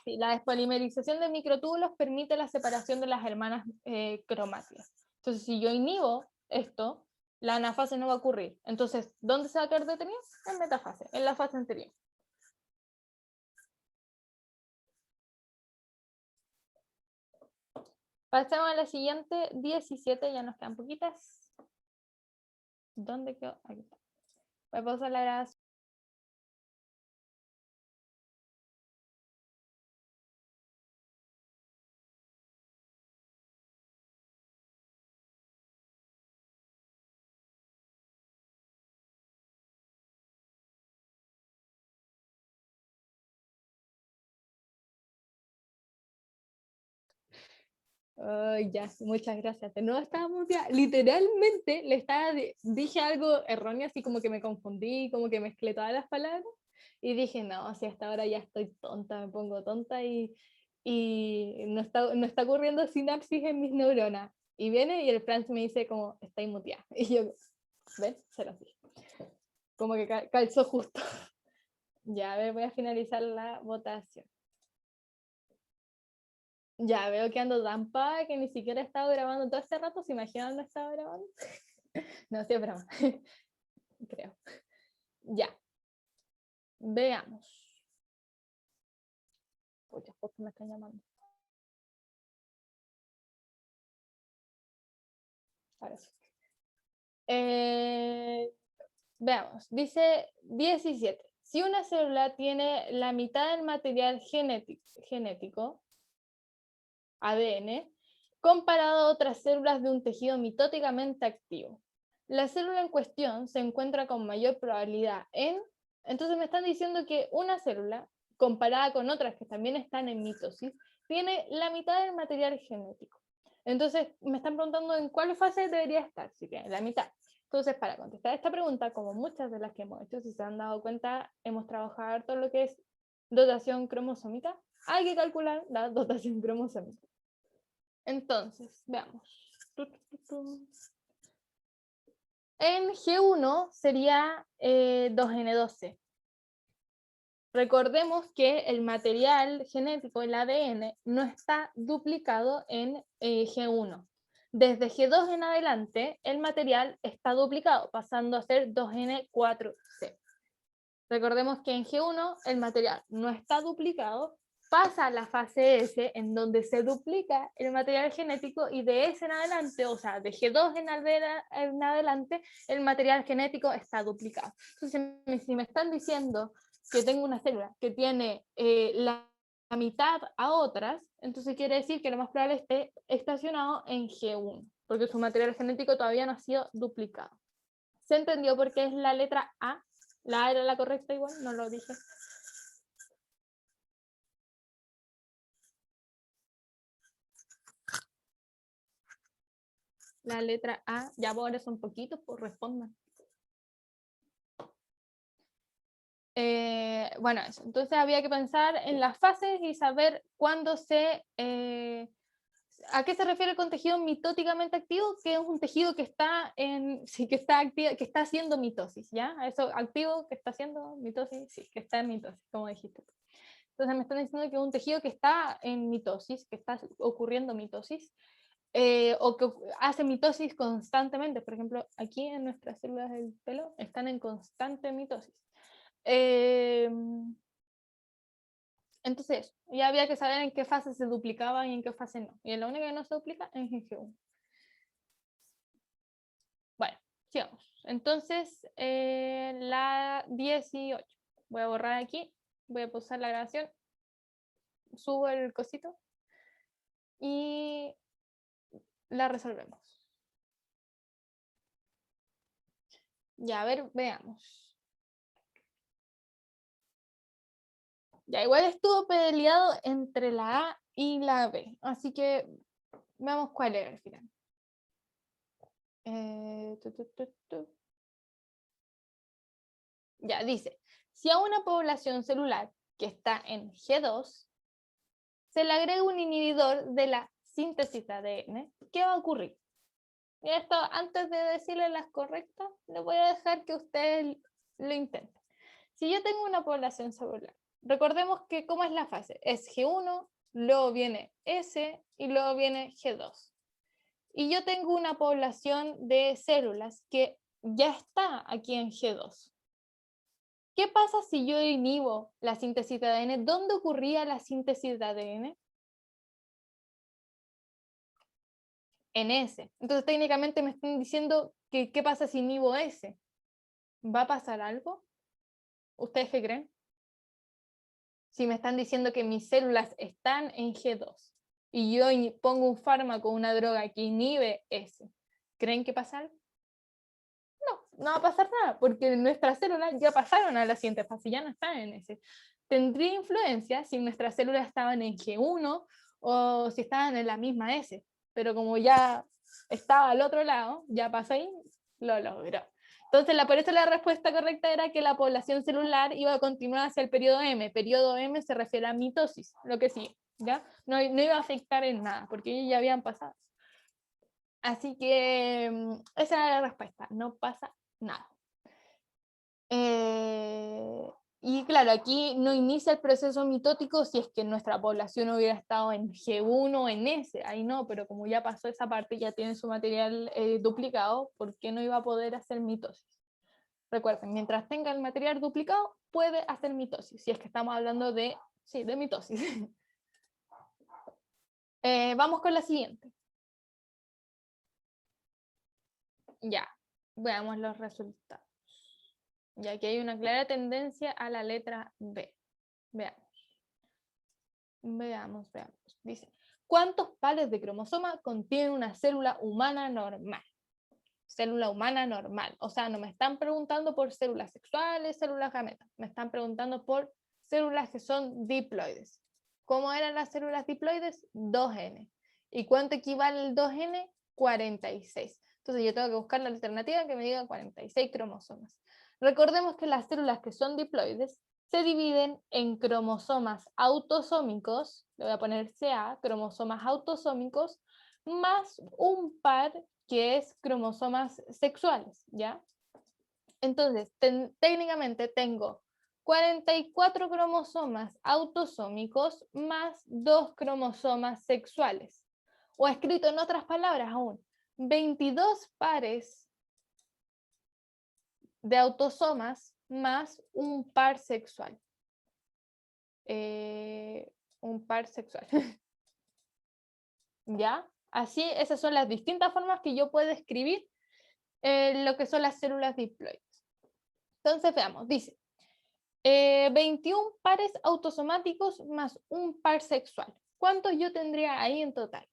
Sí, la despolimerización de microtúbulos permite la separación de las hermanas cromáticas. Entonces, si yo inhibo esto, la anafase no va a ocurrir. Entonces, ¿dónde se va a quedar detenido? En metafase, en la fase anterior. Pasamos a la siguiente, 17, ya nos quedan poquitas. ¿Dónde quedó? Aquí está. Voy a pausar la grabación. Ya, muchas gracias. No estábamos ya, literalmente dije algo erróneo, así como que me confundí, como que mezclé todas las palabras, y dije, no, si hasta ahora ya estoy tonta, me pongo tonta y no está ocurriendo sinapsis en mis neuronas. Y viene y el Franz me dice como, está muteada. Y yo, ¿ves? Se lo dije. Como que calzó justo. Ya, a ver, voy a finalizar la votación. Ya veo que ando tan paga que ni siquiera he estado grabando todo este rato. ¿Se imaginan no estaba grabando? No, sí, es broma. Creo. Ya. Veamos. Pucha, justo me están llamando. Ahora sí. Veamos. Dice 17. Si una célula tiene la mitad del material genético, ADN, comparado a otras células de un tejido mitóticamente activo, la célula en cuestión se encuentra con mayor probabilidad en... Entonces me están diciendo que una célula, comparada con otras que también están en mitosis, tiene la mitad del material genético. Entonces me están preguntando en cuál fase debería estar, si tiene la mitad. Entonces, para contestar esta pregunta, como muchas de las que hemos hecho, si se han dado cuenta, hemos trabajado todo lo que es dotación cromosómica. Hay que calcular la dotación cromosómica. Entonces, veamos. En G1 sería 2N12. Recordemos que el material genético, el ADN, no está duplicado en G1. Desde G2 en adelante, el material está duplicado, pasando a ser 2N4C. Recordemos que en G1 el material no está duplicado, pasa a la fase S, en donde se duplica el material genético, y de S en adelante, o sea, de G2 en adelante, el material genético está duplicado. Entonces, si me están diciendo que tengo una célula que tiene la mitad a otras, entonces quiere decir que lo más probable esté estacionado en G1, porque su material genético todavía no ha sido duplicado. ¿Se entendió por qué es la letra A? La A era la correcta igual, no lo dije. La letra A, ya ahora son poquitos, pues respondan. Bueno, eso. Entonces había que pensar en las fases y saber cuándo ¿a qué se refiere con tejido mitóticamente activo? Que es un tejido que está sí, que está activo, que está haciendo mitosis, ¿ya? Eso activo que está haciendo mitosis, sí, que está en mitosis, como dijiste. Entonces me están diciendo que es un tejido que está en mitosis, que está ocurriendo mitosis, o que hace mitosis constantemente. Por ejemplo, aquí en nuestras células del pelo están en constante mitosis. Entonces, ya había que saber en qué fase se duplicaba y en qué fase no. Y en la única que no se duplica es en G1. Bueno, sigamos. Entonces, la 18. Voy a borrar aquí, voy a pausar la grabación, subo el cosito y la resolvemos. Ya, a ver, veamos. Ya, igual estuvo peleado entre la A y la B, así que veamos cuál era al final. Ya, dice, si a una población celular que está en G2 se le agrega un inhibidor de la síntesis de ADN, ¿qué va a ocurrir? Y esto, antes de decirle las correctas, les voy a dejar que ustedes lo intenten. Si yo tengo una población celular, recordemos que cómo es la fase, es G1, luego viene S y luego viene G2. Y yo tengo una población de células que ya está aquí en G2. ¿Qué pasa si yo inhibo la síntesis de ADN? ¿Dónde ocurría la síntesis de ADN? En S. Entonces técnicamente me están diciendo que ¿qué pasa si inhibo S? ¿Va a pasar algo? ¿Ustedes qué creen? Si me están diciendo que mis células están en G2 y yo pongo un fármaco, una droga que inhibe S, ¿creen que pasa algo? No va a pasar nada, porque nuestras células ya pasaron a la siguiente fase, ya no están en S. Tendría influencia si nuestras células estaban en G1 o si estaban en la misma S, pero como ya estaba al otro lado, ya pasó ahí, lo logró. Entonces, por eso la respuesta correcta era que la población celular iba a continuar hacia el periodo M. Periodo M se refiere a mitosis, lo que sí, ¿ya? No iba a afectar en nada, porque ellos ya habían pasado. Así que esa era la respuesta, no pasa nada. Y claro, aquí no inicia el proceso mitótico si es que nuestra población hubiera estado en G1 o en S, ahí no, pero como ya pasó esa parte, ya tiene su material duplicado, ¿por qué no iba a poder hacer mitosis? Recuerden, mientras tenga el material duplicado, puede hacer mitosis, si es que estamos hablando de, sí, de mitosis. Vamos con la siguiente. Ya, veamos los resultados. Y aquí hay una clara tendencia a la letra B. Veamos. Dice, ¿cuántos pares de cromosoma contiene una célula humana normal? Célula humana normal. O sea, no me están preguntando por células sexuales, células gametas. Me están preguntando por células que son diploides. ¿Cómo eran las células diploides? 2N. ¿Y cuánto equivale el 2N? 46. Entonces yo tengo que buscar la alternativa que me diga 46 cromosomas. Recordemos que las células que son diploides se dividen en cromosomas autosómicos, le voy a poner CA, cromosomas autosómicos, más un par que es cromosomas sexuales, ¿ya? Entonces, técnicamente tengo 44 cromosomas autosómicos más 2 cromosomas sexuales. O escrito en otras palabras aún, 22 pares de autosomas más un par sexual. Un par sexual. ¿Ya? Así, esas son las distintas formas que yo puedo escribir lo que son las células diploides. Entonces, veamos, dice, 21 pares autosomáticos más un par sexual. ¿Cuántos yo tendría ahí en total?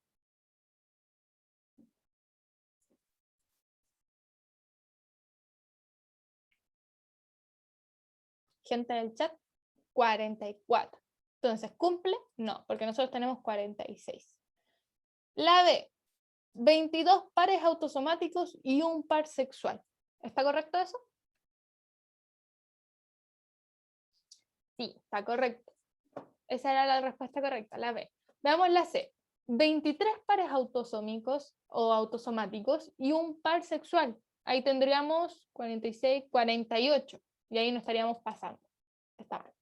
Gente del chat, 44. Entonces, ¿cumple? No, porque nosotros tenemos 46. La B, 22 pares autosomáticos y un par sexual. ¿Está correcto eso? Sí, está correcto. Esa era la respuesta correcta, la B. Veamos la C. 23 pares autosómicos o autosomáticos y un par sexual. Ahí tendríamos 46, 48. Y ahí no estaríamos pasando. Está mal.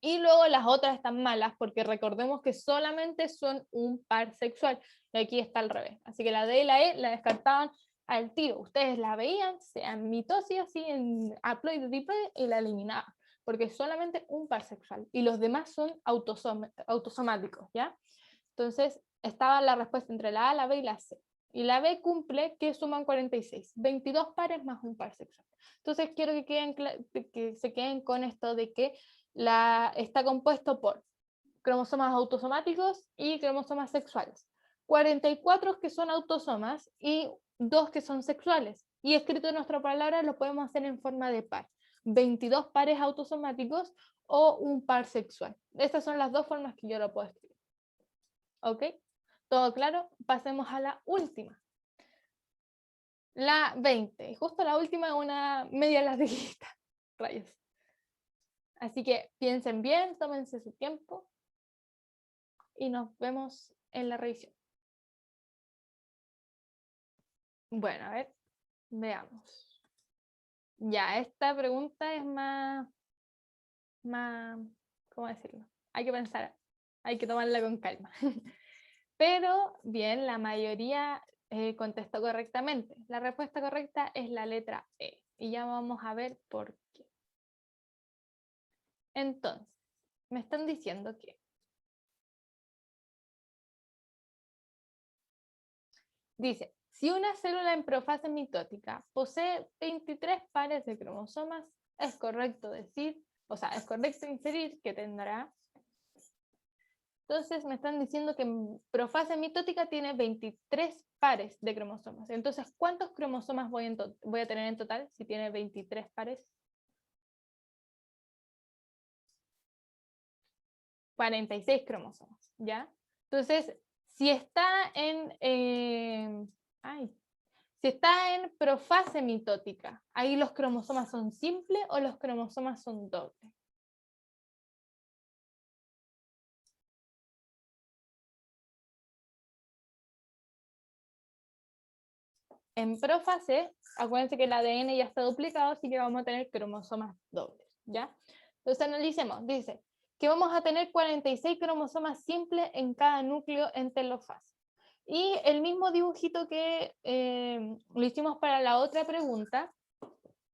Y luego las otras están malas porque recordemos que solamente son un par sexual. Y aquí está al revés. Así que la D y la E la descartaban al tiro. Ustedes la veían, sean mitosis así en haploide, diploide y la eliminaban. Porque es solamente un par sexual. Y los demás son autosomáticos, ¿ya? Entonces estaba la respuesta entre la A, la B y la C. Y la B cumple que suman 46. 22 pares más un par sexual. Entonces quiero que se queden con esto de que está compuesto por cromosomas autosomáticos y cromosomas sexuales. 44 que son autosomas y 2 que son sexuales. Y escrito en nuestra palabra lo podemos hacer en forma de par. 22 pares autosomáticos o un par sexual. Estas son las dos formas que yo lo puedo escribir. ¿Ok? ¿Todo claro? Pasemos a la última. La 20. Justo la última es una media larguita. Rayos. Así que piensen bien, tómense su tiempo y nos vemos en la revisión. Bueno, a ver, veamos. Ya, esta pregunta es más, ¿cómo decirlo? Hay que pensar, hay que tomarla con calma. Pero bien, la mayoría contestó correctamente. La respuesta correcta es la letra E. Y ya vamos a ver por qué. Entonces, me están diciendo que dice, si una célula en profase mitótica posee 23 pares de cromosomas, es correcto decir, o sea, es correcto inferir que tendrá. Entonces me están diciendo que en profase mitótica tiene 23 pares de cromosomas. Entonces, ¿cuántos cromosomas voy a tener en total si tiene 23 pares? 46 cromosomas, ¿ya? Entonces, si está si está en profase mitótica, ¿ahí los cromosomas son simples o los cromosomas son dobles? En profase, acuérdense que el ADN ya está duplicado, así que vamos a tener cromosomas dobles, ¿ya? Entonces analicemos, dice que vamos a tener 46 cromosomas simples en cada núcleo en telofase. Y el mismo dibujito que lo hicimos para la otra pregunta,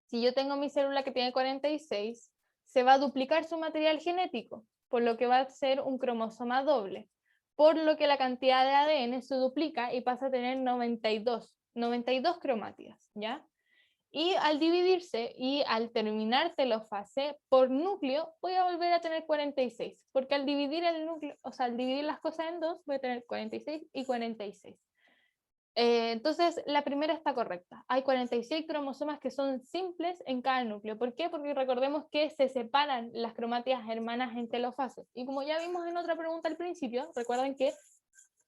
si yo tengo mi célula que tiene 46, se va a duplicar su material genético, por lo que va a ser un cromosoma doble, por lo que la cantidad de ADN se duplica y pasa a tener 92 cromátidas, ¿ya? Y al dividirse y al terminar telofase por núcleo, voy a volver a tener 46, porque al dividir el núcleo, o sea, al dividir las cosas en dos, voy a tener 46 y 46. Entonces, la primera está correcta. Hay 46 cromosomas que son simples en cada núcleo. ¿Por qué? Porque recordemos que se separan las cromátidas hermanas en telofases. Y como ya vimos en otra pregunta al principio, recuerden que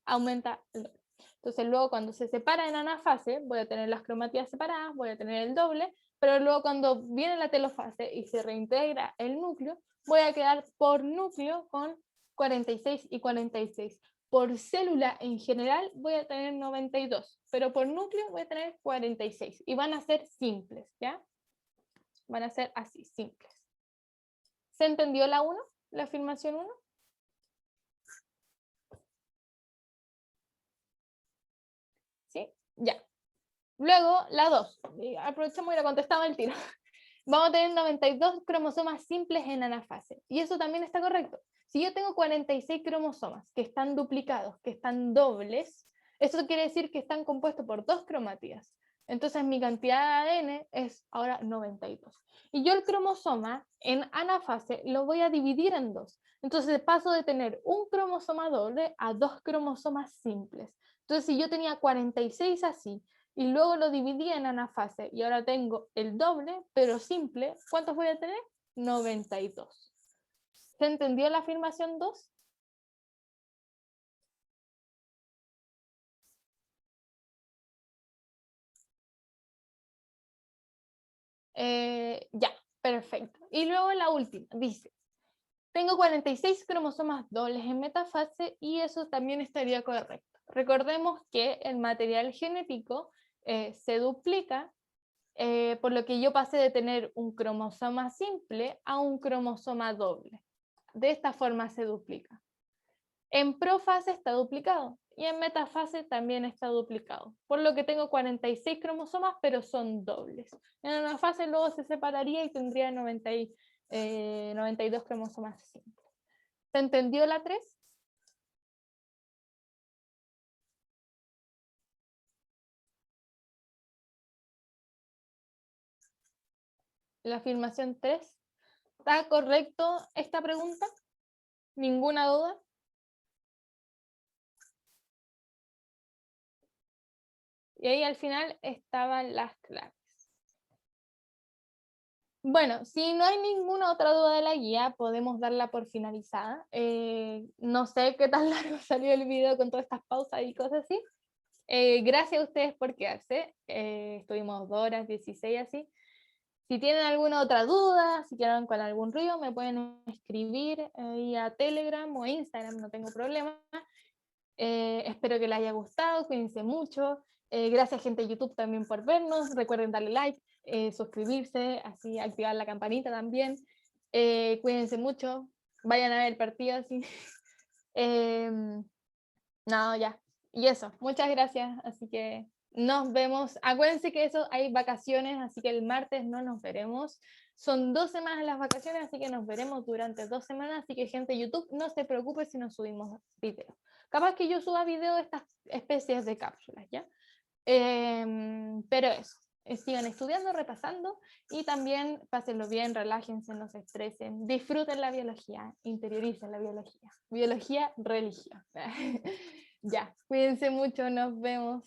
aumenta el doble. Entonces, luego cuando se separa en anafase, voy a tener las cromátidas separadas, voy a tener el doble, pero luego cuando viene la telofase y se reintegra el núcleo, voy a quedar por núcleo con 46 y 46. Por célula en general voy a tener 92, pero por núcleo voy a tener 46 y van a ser simples, ¿ya? Van a ser así, simples. ¿Se entendió la 1? ¿La afirmación 1? ¿Sí? Ya. Luego, la 2. Aprovechamos y la contestamos al tiro. Vamos a tener 92 cromosomas simples en anafase. Y eso también está correcto. Si yo tengo 46 cromosomas que están duplicados, que están dobles, eso quiere decir que están compuestos por 2 cromátidas. Entonces mi cantidad de ADN es ahora 92. Y yo el cromosoma en anafase lo voy a dividir en 2. Entonces paso de tener un cromosoma doble a 2 cromosomas simples. Entonces si yo tenía 46 así, y luego lo dividí en anafase y ahora tengo el doble, pero simple, ¿cuántos voy a tener? 92. ¿Se entendió la afirmación 2? Ya, perfecto. Y luego la última, dice Tengo 46 cromosomas dobles en metafase y eso también estaría correcto. Recordemos que el material genético se duplica, por lo que yo pasé de tener un cromosoma simple a un cromosoma doble. De esta forma se duplica. En profase está duplicado y en metafase también está duplicado, por lo que tengo 46 cromosomas, pero son dobles. En anafase luego se separaría y tendría 92 cromosomas simples. ¿Se entendió la 3? La afirmación 3. ¿Está correcto esta pregunta? ¿Ninguna duda? Y ahí al final estaban las claves. Bueno, si no hay ninguna otra duda de la guía, podemos darla por finalizada. No sé qué tan largo salió el video con todas estas pausas y cosas así. Gracias a ustedes por quedarse. Estuvimos 2 horas, 16 así. Si tienen alguna otra duda, si quedan con algún ruido, me pueden escribir a Telegram o Instagram, no tengo problema. Espero que les haya gustado, cuídense mucho. Gracias gente de YouTube también por vernos. Recuerden darle like, suscribirse, así activar la campanita también. Cuídense mucho, vayan a ver el partido así. No, ya. Y eso, muchas gracias. Así que nos vemos. Acuérdense que eso hay vacaciones, así que el martes no nos veremos. Son 2 semanas las vacaciones, así que nos veremos durante 2 semanas. Así que gente de YouTube, no se preocupe si no subimos video. Capaz que yo suba video de estas especies de cápsulas, ¿ya? Pero eso. Sigan estudiando, repasando y también pásenlo bien, relájense, no se estresen, disfruten la biología, interioricen la biología. Biología, religión. Ya, cuídense mucho, nos vemos.